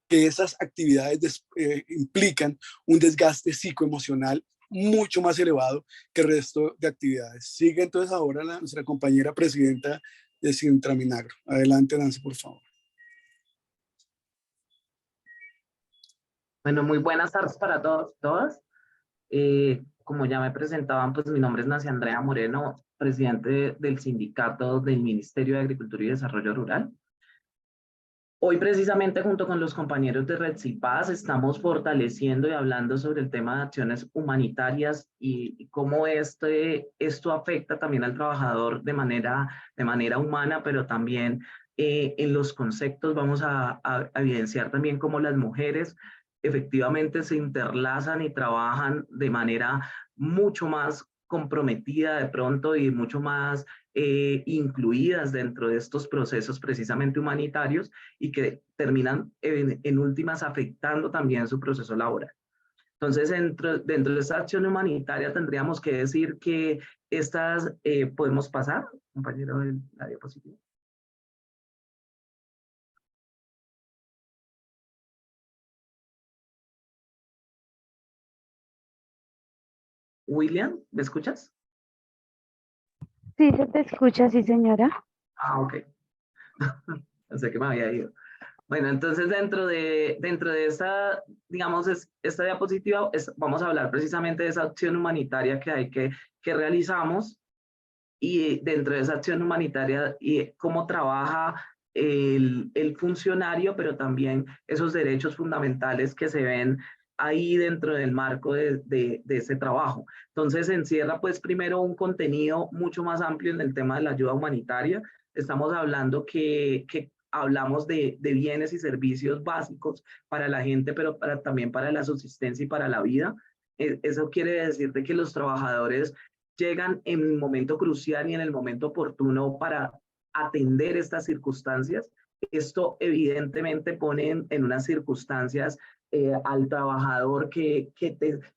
que esas actividades implican un desgaste psicoemocional mucho más elevado que el resto de actividades. Sigue entonces ahora nuestra compañera presidenta de Sintraminagro. Adelante, Nancy, por favor. Bueno, muy buenas tardes para todos, todas. Como ya me presentaban, pues mi nombre es Nancy Andrea Moreno, presidente del sindicato del Ministerio de Agricultura y Desarrollo Rural. Hoy precisamente junto con los compañeros de Red Paz estamos fortaleciendo y hablando sobre el tema de acciones humanitarias y cómo esto afecta también al trabajador de manera humana, pero también en los conceptos vamos a evidenciar también cómo las mujeres efectivamente se interlazan y trabajan de manera mucho más comprometida de pronto y mucho más incluidas dentro de estos procesos precisamente humanitarios y que terminan en últimas afectando también su proceso laboral. Entonces, dentro de esta acción humanitaria tendríamos que decir que estas, podemos pasar, compañero, de la diapositiva. William, ¿me escuchas? Sí, se te escucha, sí, señora. Ah, ok. Pensé que me había ido. Bueno, entonces dentro de esta, digamos, esta diapositiva, vamos a hablar precisamente de esa acción humanitaria que realizamos y dentro de esa acción humanitaria y cómo trabaja el funcionario, pero también esos derechos fundamentales que se ven ahí dentro del marco de ese trabajo. Entonces encierra pues primero un contenido mucho más amplio en el tema de la ayuda humanitaria. Estamos hablando que hablamos de bienes y servicios básicos para la gente, pero también para la subsistencia y para la vida. Eso quiere decir de que los trabajadores llegan en el momento crucial y en el momento oportuno para atender estas circunstancias. Esto evidentemente pone en unas circunstancias al trabajador que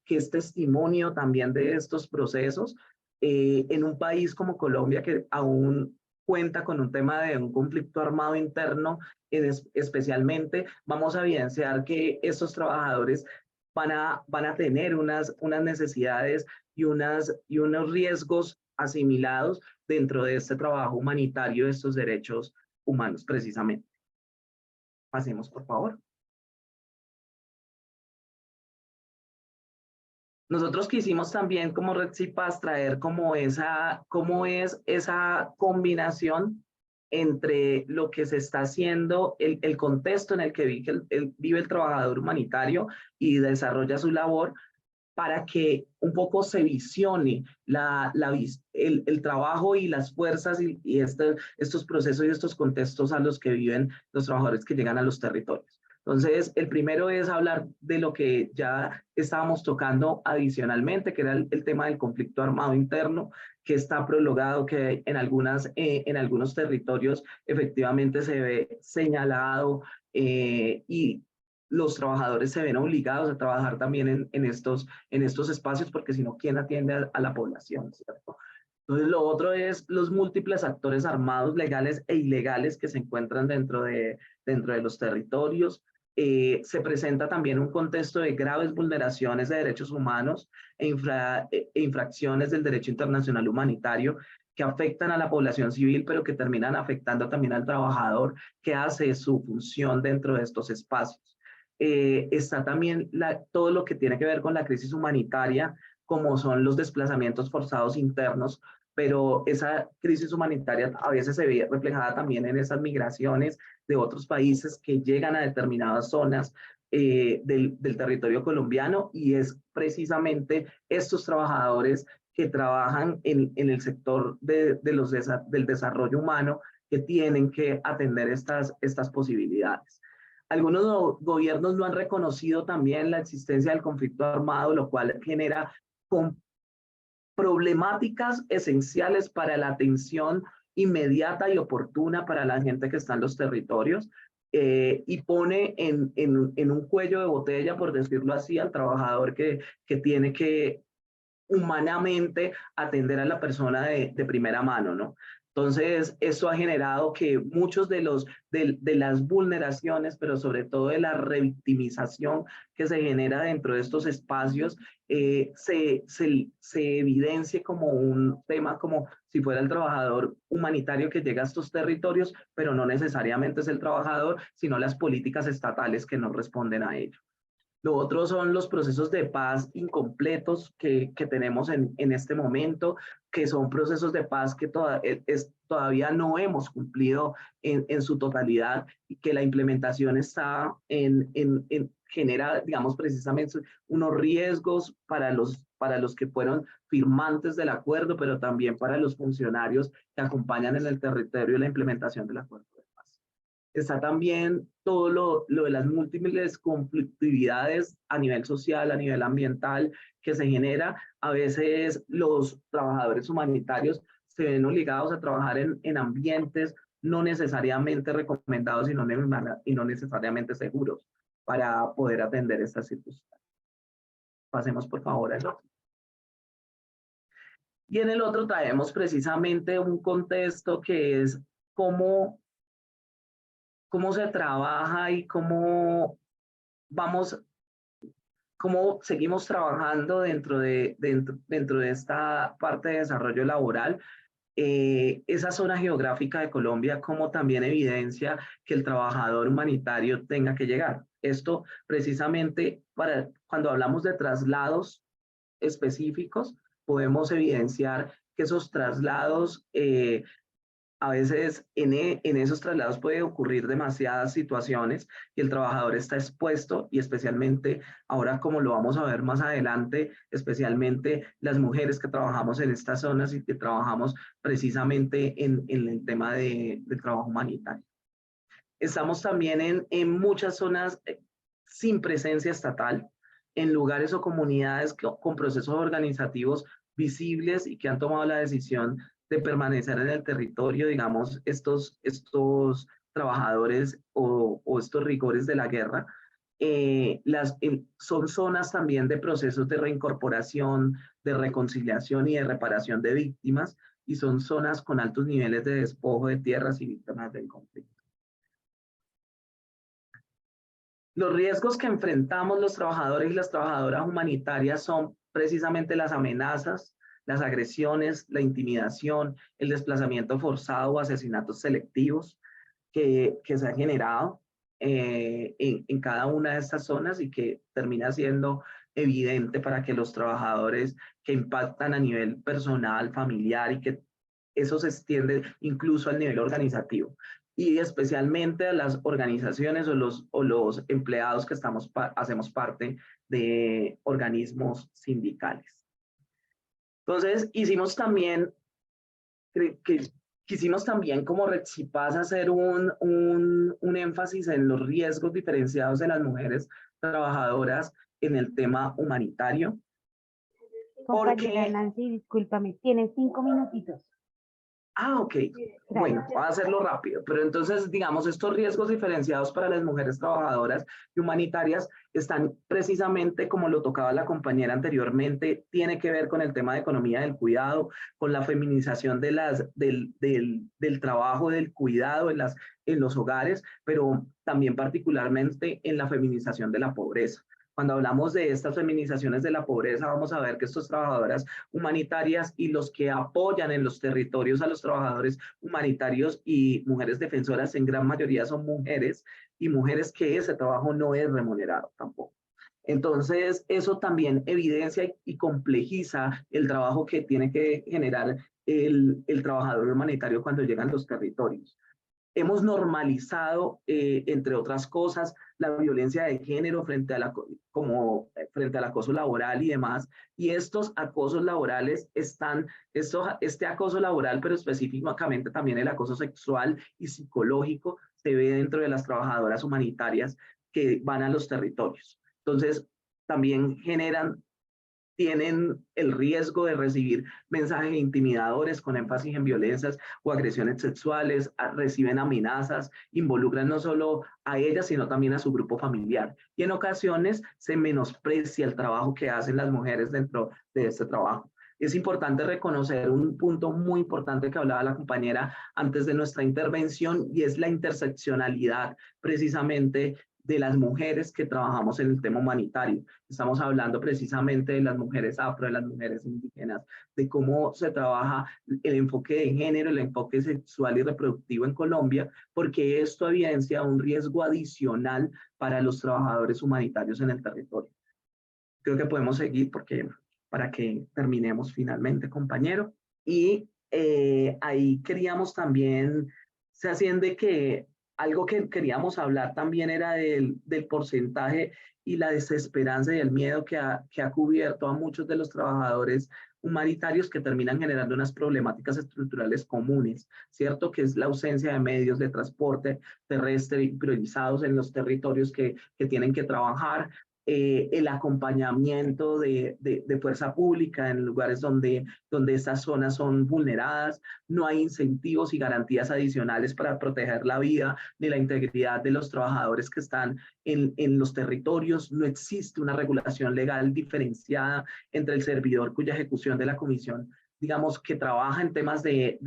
es testimonio también de estos procesos. En un país como Colombia, que aún cuenta con un tema de un conflicto armado interno, especialmente, vamos a evidenciar que estos trabajadores van a tener unas necesidades y unos riesgos asimilados dentro de este trabajo humanitario de estos derechos humanos, precisamente. Pasemos, por favor. Nosotros quisimos también como Red Paz traer cómo es esa combinación entre lo que se está haciendo, el contexto en el que vive el trabajador humanitario y desarrolla su labor, para que un poco se visione el trabajo y las fuerzas y estos procesos y estos contextos a los que viven los trabajadores que llegan a los territorios. Entonces, el primero es hablar de lo que ya estábamos tocando adicionalmente, que era el tema del conflicto armado interno, que está prolongado, que en algunos territorios efectivamente se ve señalado y los trabajadores se ven obligados a trabajar también en estos espacios, porque si no, ¿quién atiende a la población, cierto? Entonces, lo otro es los múltiples actores armados, legales e ilegales que se encuentran dentro de los territorios. Se presenta también un contexto de graves vulneraciones de derechos humanos e infracciones del derecho internacional humanitario que afectan a la población civil, pero que terminan afectando también al trabajador que hace su función dentro de estos espacios. Está también todo lo que tiene que ver con la crisis humanitaria, como son los desplazamientos forzados internos, pero esa crisis humanitaria a veces se ve reflejada también en esas migraciones de otros países que llegan a determinadas zonas del territorio colombiano, y es precisamente estos trabajadores que trabajan en el sector del desarrollo humano que tienen que atender estas posibilidades. Algunos gobiernos no han reconocido también la existencia del conflicto armado, lo cual genera problemáticas esenciales para la atención inmediata y oportuna para la gente que está en los territorios, y pone en un cuello de botella, por decirlo así, al trabajador que tiene que humanamente atender a la persona de primera mano, ¿no? Entonces, eso ha generado que muchos de las vulneraciones, pero sobre todo de la revictimización que se genera dentro de estos espacios, se evidencie como un tema, como si fuera el trabajador humanitario que llega a estos territorios, pero no necesariamente es el trabajador, sino las políticas estatales que no responden a ello. Lo otro son los procesos de paz incompletos que tenemos en este momento, que son procesos de paz que todavía no hemos cumplido en su totalidad, y que la implementación está genera, digamos, precisamente unos riesgos para los que fueron firmantes del acuerdo, pero también para los funcionarios que acompañan en el territorio la implementación del acuerdo de paz. Está también todo lo de las múltiples conflictividades a nivel social, a nivel ambiental, que se genera. A veces los trabajadores humanitarios se ven obligados a trabajar en ambientes no necesariamente recomendados y no necesariamente seguros para poder atender estas circunstancias. Pasemos por favor al otro. Y en el otro traemos precisamente un contexto que es cómo se trabaja y cómo seguimos trabajando dentro de esta parte de desarrollo laboral. Esa zona geográfica de Colombia, como también evidencia que el trabajador humanitario tenga que llegar. Esto precisamente cuando hablamos de traslados específicos, podemos evidenciar que esos traslados, a veces en esos traslados puede ocurrir demasiadas situaciones y el trabajador está expuesto, y especialmente ahora, como lo vamos a ver más adelante, especialmente las mujeres que trabajamos en estas zonas y que trabajamos precisamente en el tema del trabajo humanitario. Estamos también en muchas zonas sin presencia estatal, en lugares o comunidades con procesos organizativos visibles y que han tomado la decisión de permanecer en el territorio, digamos, estos trabajadores o estos rigores de la guerra. Son zonas también de procesos de reincorporación, de reconciliación y de reparación de víctimas, y son zonas con altos niveles de despojo de tierras y víctimas del conflicto. Los riesgos que enfrentamos los trabajadores y las trabajadoras humanitarias son precisamente las amenazas, las agresiones, la intimidación, el desplazamiento forzado o asesinatos selectivos que se han generado en cada una de estas zonas, y que termina siendo evidente para que los trabajadores que impactan a nivel personal, familiar, y que eso se extiende incluso al nivel organizativo y especialmente a las organizaciones o los empleados que hacemos parte de organismos sindicales. Entonces, quisimos también como Rexipaz hacer un énfasis en los riesgos diferenciados de las mujeres trabajadoras en el tema humanitario. Compañera Nancy, discúlpame, tienes 5 minutitos. Ah, ok. Bueno, voy a hacerlo rápido. Pero entonces, digamos, estos riesgos diferenciados para las mujeres trabajadoras y humanitarias están precisamente, como lo tocaba la compañera anteriormente, tiene que ver con el tema de economía del cuidado, con la feminización del trabajo, del cuidado en los hogares, pero también particularmente en la feminización de la pobreza. Cuando hablamos de estas feminizaciones de la pobreza, vamos a ver que estas trabajadoras humanitarias y los que apoyan en los territorios a los trabajadores humanitarios y mujeres defensoras en gran mayoría son mujeres y mujeres que ese trabajo no es remunerado tampoco. Entonces, eso también evidencia y complejiza el trabajo que tiene que generar el trabajador humanitario cuando llegan a los territorios. Hemos normalizado, entre otras cosas, la violencia de género frente al acoso laboral y demás. Y estos acosos laborales este acoso laboral, pero específicamente también el acoso sexual y psicológico, se ve dentro de las trabajadoras humanitarias que van a los territorios. Entonces, también tienen el riesgo de recibir mensajes intimidadores con énfasis en violencias o agresiones sexuales, reciben amenazas, involucran no solo a ellas, sino también a su grupo familiar. Y en ocasiones se menosprecia el trabajo que hacen las mujeres dentro de este trabajo. Es importante reconocer un punto muy importante que hablaba la compañera antes de nuestra intervención, y es la interseccionalidad precisamente de las mujeres que trabajamos en el tema humanitario. Estamos hablando precisamente de las mujeres afro, de las mujeres indígenas, de cómo se trabaja el enfoque de género, el enfoque sexual y reproductivo en Colombia, porque esto evidencia un riesgo adicional para los trabajadores humanitarios en el territorio. Creo que podemos seguir para que terminemos finalmente, compañero. Y ahí queríamos también, se asciende que algo que queríamos hablar también era del porcentaje y la desesperanza y el miedo que ha cubierto a muchos de los trabajadores humanitarios, que terminan generando unas problemáticas estructurales comunes, ¿cierto? Que es la ausencia de medios de transporte terrestre priorizados en los territorios que tienen que trabajar, el acompañamiento de fuerza pública en lugares donde estas zonas son vulneradas. No hay incentivos y garantías adicionales para proteger la vida ni la integridad de los trabajadores que están en los territorios. No existe una regulación legal diferenciada entre el servidor cuya ejecución de la comisión, digamos, que trabaja en temas de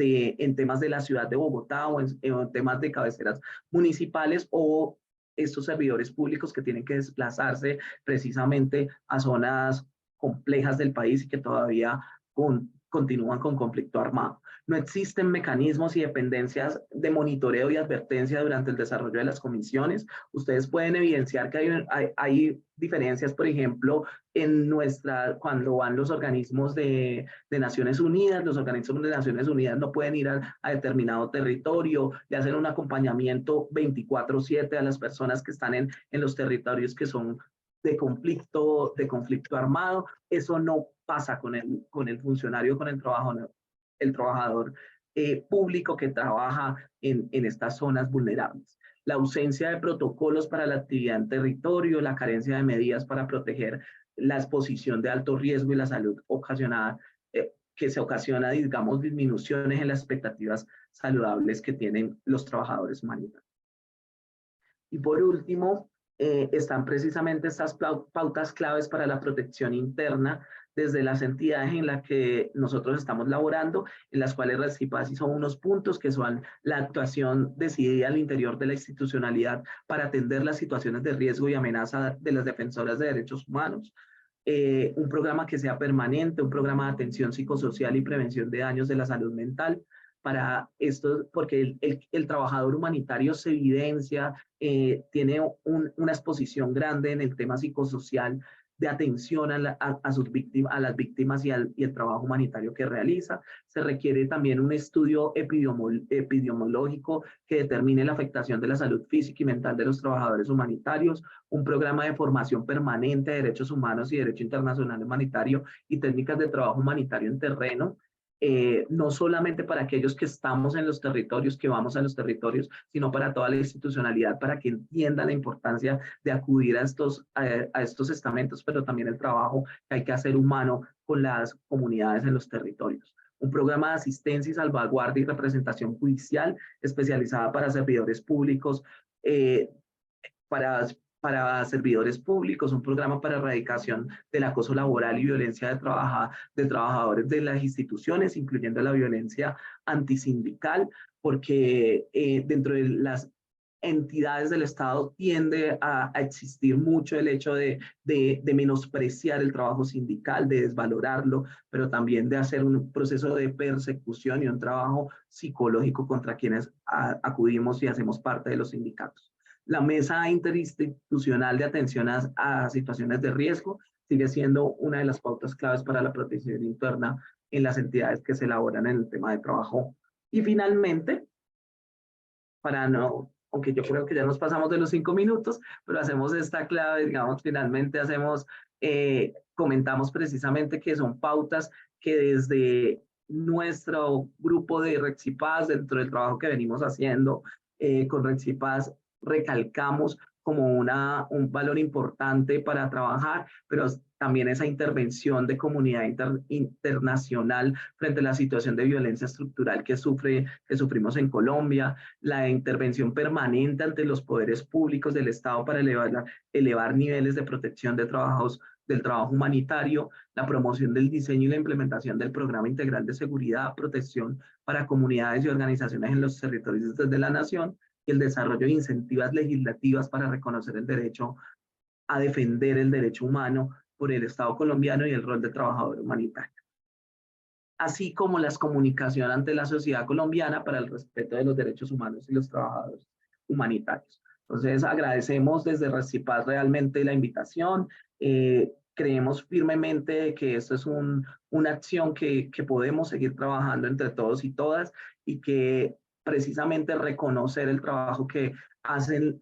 la ciudad de Bogotá o en temas de cabeceras municipales, o estos servidores públicos que tienen que desplazarse precisamente a zonas complejas del país y que todavía continúan con conflicto armado. No existen mecanismos y dependencias de monitoreo y advertencia durante el desarrollo de las comisiones. Ustedes pueden evidenciar que hay diferencias, por ejemplo, cuando van los organismos de Naciones Unidas. Los organismos de Naciones Unidas no pueden ir a determinado territorio, le hacen un acompañamiento 24/7 a las personas que están en los territorios que son de conflicto armado. Eso no pasa con el funcionario, con el trabajador público que trabaja en estas zonas vulnerables. La ausencia de protocolos para la actividad en territorio, la carencia de medidas para proteger la exposición de alto riesgo y la salud que se ocasiona, digamos, disminuciones en las expectativas saludables que tienen los trabajadores humanitarios. Y por último, están precisamente estas pautas claves para la protección interna desde las entidades en las que nosotros estamos laborando, en las cuales Rexipaz son unos puntos que son la actuación decidida al interior de la institucionalidad para atender las situaciones de riesgo y amenaza de las defensoras de derechos humanos, un programa que sea permanente, un programa de atención psicosocial y prevención de daños de la salud mental. Para esto, porque el trabajador humanitario se evidencia, tiene una exposición grande en el tema psicosocial de atención a sus víctimas, a las víctimas y el trabajo humanitario que realiza. Se requiere también un estudio epidemiológico que determine la afectación de la salud física y mental de los trabajadores humanitarios, un programa de formación permanente de derechos humanos y derecho internacional humanitario y técnicas de trabajo humanitario en terreno, no solamente para aquellos que estamos en los territorios, que vamos a los territorios, sino para toda la institucionalidad, para que entienda la importancia de acudir a estos estamentos, pero también el trabajo que hay que hacer humano con las comunidades en los territorios. Un programa de asistencia y salvaguardia y representación judicial especializada para servidores públicos, para servidores públicos, un programa para erradicación del acoso laboral y violencia de trabajadores de las instituciones, incluyendo la violencia antisindical, porque dentro de las entidades del Estado tiende a existir mucho el hecho de menospreciar el trabajo sindical, de desvalorarlo, pero también de hacer un proceso de persecución y un trabajo psicológico contra quienes acudimos y hacemos parte de los sindicatos. La Mesa Interinstitucional de Atención a Situaciones de Riesgo sigue siendo una de las pautas claves para la protección interna en las entidades que se elaboran en el tema de trabajo. Y finalmente, aunque yo creo que ya nos pasamos de los 5 minutos, pero hacemos esta clave, digamos, finalmente comentamos precisamente que son pautas que desde nuestro grupo de Rexipaz, dentro del trabajo que venimos haciendo con Rexipaz, recalcamos como un valor importante para trabajar, pero también esa intervención de comunidad internacional frente a la situación de violencia estructural que sufrimos en Colombia, la intervención permanente ante los poderes públicos del Estado para elevar niveles de protección del trabajo humanitario, la promoción del diseño y la implementación del Programa Integral de Seguridad, Protección para comunidades y organizaciones en los territorios de la nación, y el desarrollo de incentivas legislativas para reconocer el derecho a defender el derecho humano por el Estado colombiano y el rol de trabajador humanitario. Así como la comunicación ante la sociedad colombiana para el respeto de los derechos humanos y los trabajadores humanitarios. Entonces, agradecemos desde Rexipaz realmente la invitación. Creemos firmemente que esto es una acción que podemos seguir trabajando entre todos y todas, y que precisamente reconocer el trabajo que hacen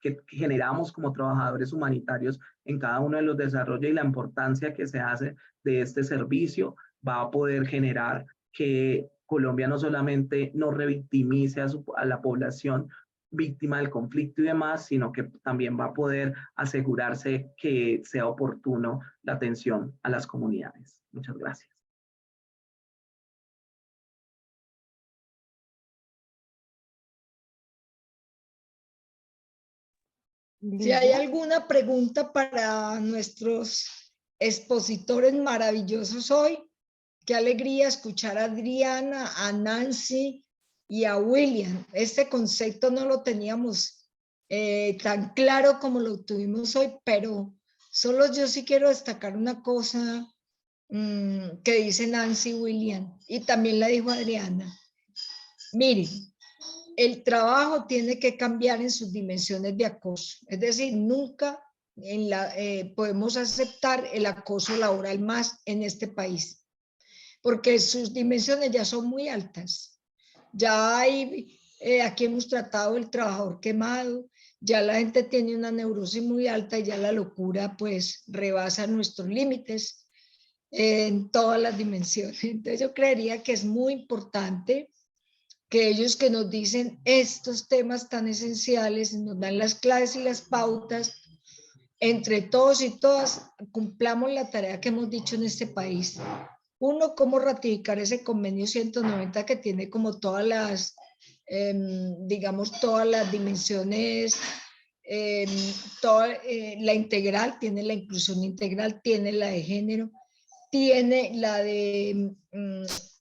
que generamos como trabajadores humanitarios en cada uno de los desarrollos y la importancia que se hace de este servicio va a poder generar que Colombia no solamente no revictimice a la población víctima del conflicto y demás, sino que también va a poder asegurarse que sea oportuno la atención a las comunidades. Muchas gracias. Si hay alguna pregunta para nuestros expositores maravillosos hoy, qué alegría escuchar a Adriana, a Nancy y a William. Este concepto no lo teníamos tan claro como lo tuvimos hoy, pero solo yo sí quiero destacar una cosa que dice Nancy y William, y también la dijo Adriana. Miren, el trabajo tiene que cambiar en sus dimensiones de acoso. Es decir, nunca podemos aceptar el acoso laboral más en este país, porque sus dimensiones ya son muy altas. Ya hay, aquí hemos tratado el trabajador quemado, ya la gente tiene una neurosis muy alta y ya la locura pues rebasa nuestros límites en todas las dimensiones. Entonces yo creería que es muy importante que ellos que nos dicen estos temas tan esenciales, nos dan las claves y las pautas, entre todos y todas cumplamos la tarea que hemos dicho en este país. Uno, cómo ratificar ese convenio 190 que tiene como todas las, digamos, todas las dimensiones, la integral, tiene la inclusión integral, tiene la de género, tiene la de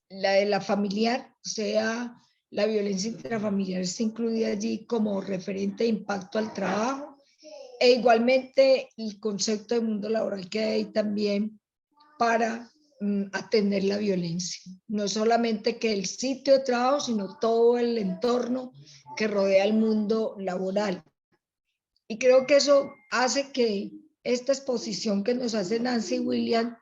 la familiar, o sea, la violencia intrafamiliar está incluida allí como referente de impacto al trabajo, e igualmente el concepto de mundo laboral que hay también para atender la violencia. No solamente que el sitio de trabajo, sino todo el entorno que rodea el mundo laboral. Y creo que eso hace que esta exposición que nos hace Nancy Williams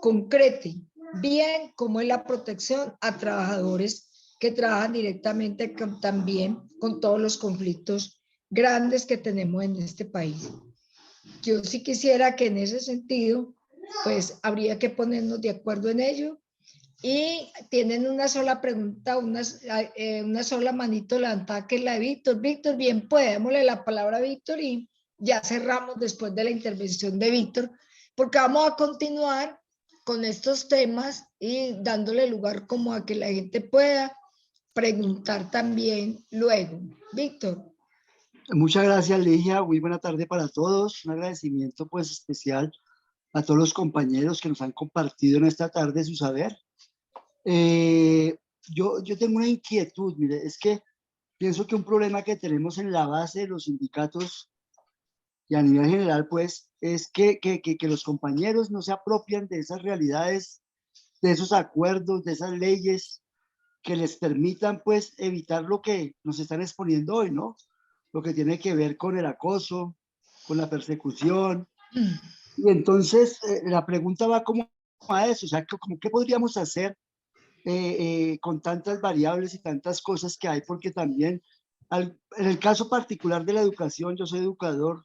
concrete bien cómo es la protección a trabajadores que trabajan directamente también con todos los conflictos grandes que tenemos en este país. Yo sí quisiera que en ese sentido, pues habría que ponernos de acuerdo en ello. Y tienen una sola pregunta, una sola manito levantada, que es la de Víctor. Víctor, bien, pues démosle la palabra a Víctor y ya cerramos después de la intervención de Víctor, porque vamos a continuar con estos temas y dándole lugar como a que la gente pueda preguntar también luego. Víctor. Muchas gracias, Ligia. Muy buena tarde para todos. Un agradecimiento pues especial a todos los compañeros que nos han compartido en esta tarde su saber. Yo tengo una inquietud, mire, es que pienso que un problema que tenemos en la base de los sindicatos y a nivel general, pues, es que los compañeros no se apropian de esas realidades, de esos acuerdos, de esas leyes que les permitan, pues, evitar lo que nos están exponiendo hoy, ¿no? Lo que tiene que ver con el acoso, con la persecución. Y entonces, la pregunta va como a eso, o sea, como ¿qué podríamos hacer con tantas variables y tantas cosas que hay? Porque también, en el caso particular de la educación, yo soy educador,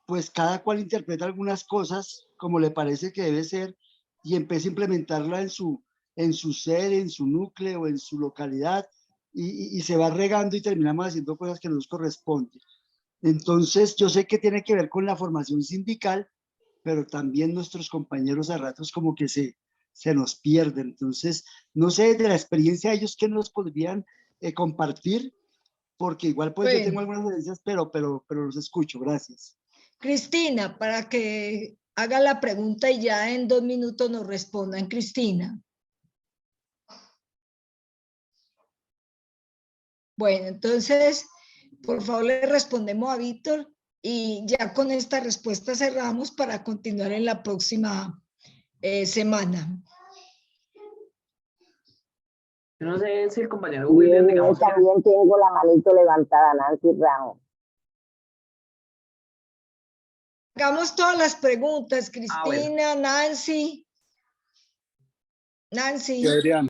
pues cada cual interpreta algunas cosas como le parece que debe ser y empieza a implementarla en su sede, en su núcleo, en su localidad, y se va regando y terminamos haciendo cosas que no nos corresponden. Entonces, yo sé que tiene que ver con la formación sindical, pero también nuestros compañeros a ratos como que se nos pierden. Entonces, no sé, de la experiencia de ellos, ¿qué nos podrían compartir? Porque igual pues yo tengo algunas evidencias, pero los escucho. Gracias. Cristina, para que haga la pregunta y ya en 2 minutos nos respondan. Cristina. Bueno, entonces, por favor, le respondemos a Víctor y ya con esta respuesta cerramos para continuar en la próxima semana. Yo no sé si el compañero William, Bien, yo digamos que... también tengo la manito levantada, Nancy Ramos. Hagamos todas las preguntas, Cristina, bueno. Nancy. Y Adriana.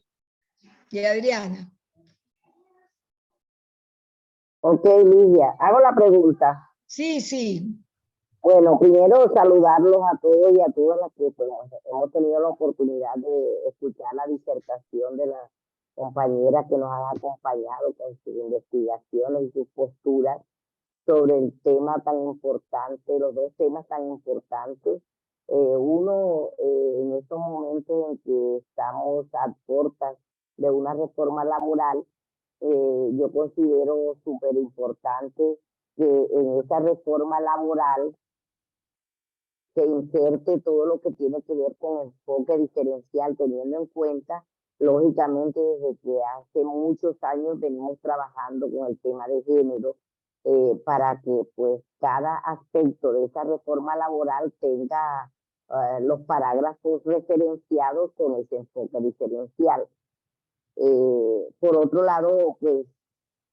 Y Adriana. Ok, Lidia, hago la pregunta. Sí, sí. Bueno, primero saludarlos a todos y a todas las que pues, hemos tenido la oportunidad de escuchar la disertación de las compañeras que nos han acompañado con sus investigaciones y sus posturas sobre el tema tan importante, los dos temas tan importantes. Uno, en estos momentos en que estamos a puertas de una reforma laboral, yo considero súper importante que en esa reforma laboral se inserte todo lo que tiene que ver con enfoque diferencial, teniendo en cuenta, lógicamente, desde que hace muchos años venimos trabajando con el tema de género, para que pues cada aspecto de esa reforma laboral tenga los parágrafos referenciados con ese enfoque diferencial. Por otro lado, pues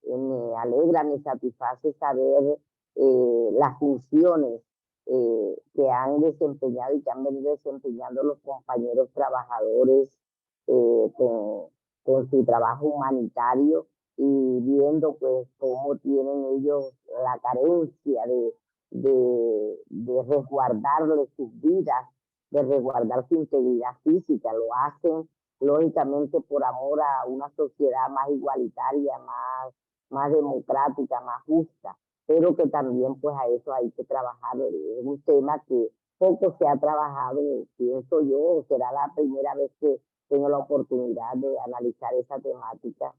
me alegra, me satisface saber las funciones que han desempeñado y que han venido desempeñando los compañeros trabajadores con su trabajo humanitario, y viendo pues cómo tienen ellos la carencia de resguardarle sus vidas, de resguardar su integridad física. Lo hacen lógicamente por amor a una sociedad más igualitaria, más democrática, más justa, pero que también pues a eso hay que trabajar. Es un tema que poco se ha trabajado, pienso yo, será la primera vez que tengo la oportunidad de analizar esa temática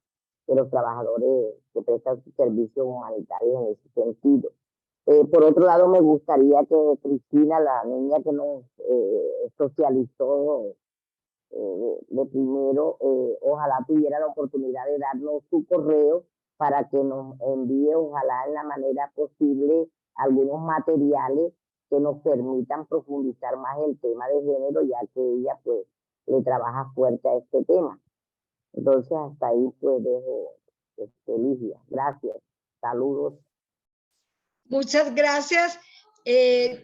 de los trabajadores que prestan sus servicios humanitarios en ese sentido. Por otro lado, me gustaría que Cristina, la niña que nos socializó de primero, ojalá tuviera la oportunidad de darnos su correo para que nos envíe, ojalá en la manera posible, algunos materiales que nos permitan profundizar más el tema de género, ya que ella pues le trabaja fuerte a este tema. Entonces hasta ahí pues dejo, Ligia. Gracias. Saludos. Muchas gracias.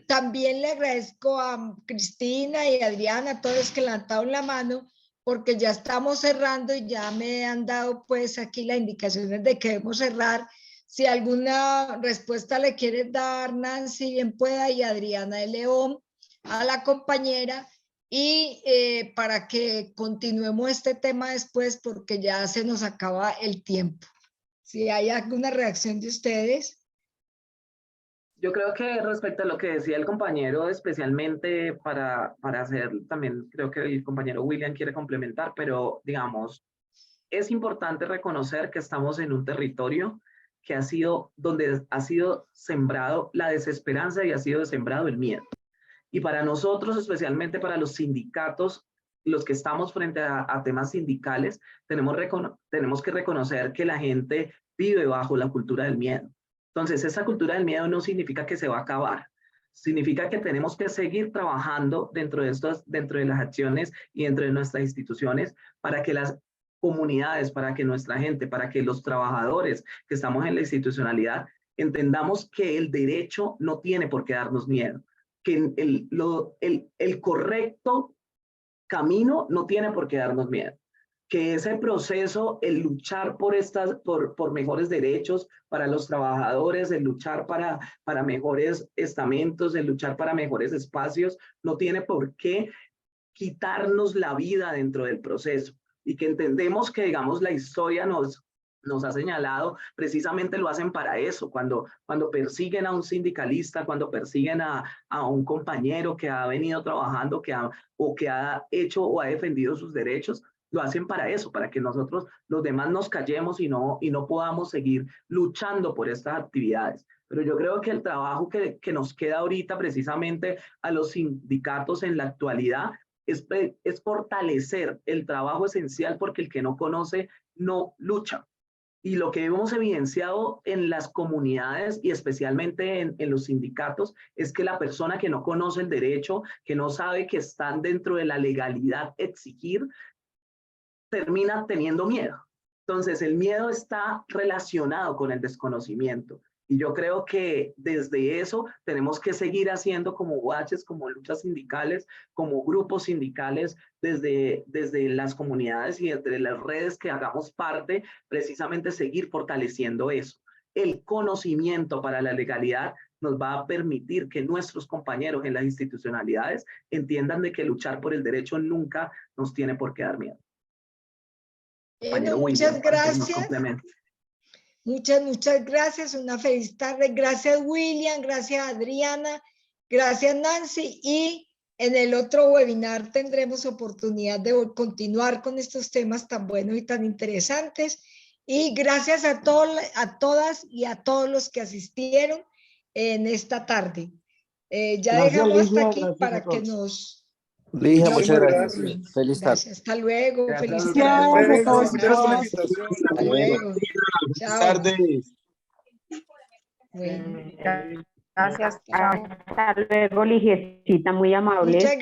También le agradezco a Cristina y a Adriana, a todos los que levantaron la mano, porque ya estamos cerrando y ya me han dado pues aquí las indicaciones de que debemos cerrar. Si alguna respuesta le quiere dar Nancy, bien pueda, y Adriana de León, a la compañera, y para que continuemos este tema después, porque ya se nos acaba el tiempo. Si hay alguna reacción de ustedes. Yo creo que respecto a lo que decía el compañero, especialmente para hacer también, creo que el compañero William quiere complementar, pero digamos, es importante reconocer que estamos en un territorio que ha sido, donde ha sido sembrado la desesperanza y ha sido sembrado el miedo. Y para nosotros, especialmente para los sindicatos, los que estamos frente a temas sindicales, tenemos que reconocer que la gente vive bajo la cultura del miedo. Entonces, esa cultura del miedo no significa que se va a acabar. Significa que tenemos que seguir trabajando dentro de las acciones y dentro de nuestras instituciones para que las comunidades, para que nuestra gente, para que los trabajadores que estamos en la institucionalidad entendamos que el derecho no tiene por qué darnos miedo, que el correcto camino no tiene por qué darnos miedo, que ese proceso, el luchar por mejores derechos para los trabajadores, el luchar para mejores estamentos, el luchar para mejores espacios, no tiene por qué quitarnos la vida dentro del proceso, y que entendemos que, digamos, la historia nos ha señalado, precisamente lo hacen para eso, cuando persiguen a un sindicalista, cuando persiguen a un compañero que ha venido trabajando, que ha hecho o ha defendido sus derechos, lo hacen para eso, para que nosotros los demás nos callemos y no podamos seguir luchando por estas actividades. Pero yo creo que el trabajo que nos queda ahorita precisamente a los sindicatos en la actualidad es fortalecer el trabajo esencial, porque el que no conoce no lucha. Y lo que hemos evidenciado en las comunidades y especialmente en los sindicatos es que la persona que no conoce el derecho, que no sabe que están dentro de la legalidad exigir, termina teniendo miedo. Entonces, el miedo está relacionado con el desconocimiento. Y yo creo que desde eso tenemos que seguir haciendo como UH, como luchas sindicales, como grupos sindicales, desde las comunidades y entre las redes que hagamos parte, precisamente seguir fortaleciendo eso. El conocimiento para la legalidad nos va a permitir que nuestros compañeros en las institucionalidades entiendan de que luchar por el derecho nunca nos tiene por qué dar miedo. Bueno, muchas gracias. Muchas gracias. Una feliz tarde. Gracias, William. Gracias, Adriana. Gracias, Nancy. Y en el otro webinar tendremos oportunidad de continuar con estos temas tan buenos y tan interesantes. Y gracias a todas y a todos los que asistieron en esta tarde. Ya Gracias, Dejamos Ligia, hasta aquí gracias para a que todos. nos... Ligia, muchas gracias. Gracias. Feliz tarde. Hasta luego. Gracias. Feliz Gracias a todos. Gracias por la invitación. Hasta luego. Chao. tardes. Bueno. Gracias. Hasta luego, Ligiecita, muy amable. Muchas gracias.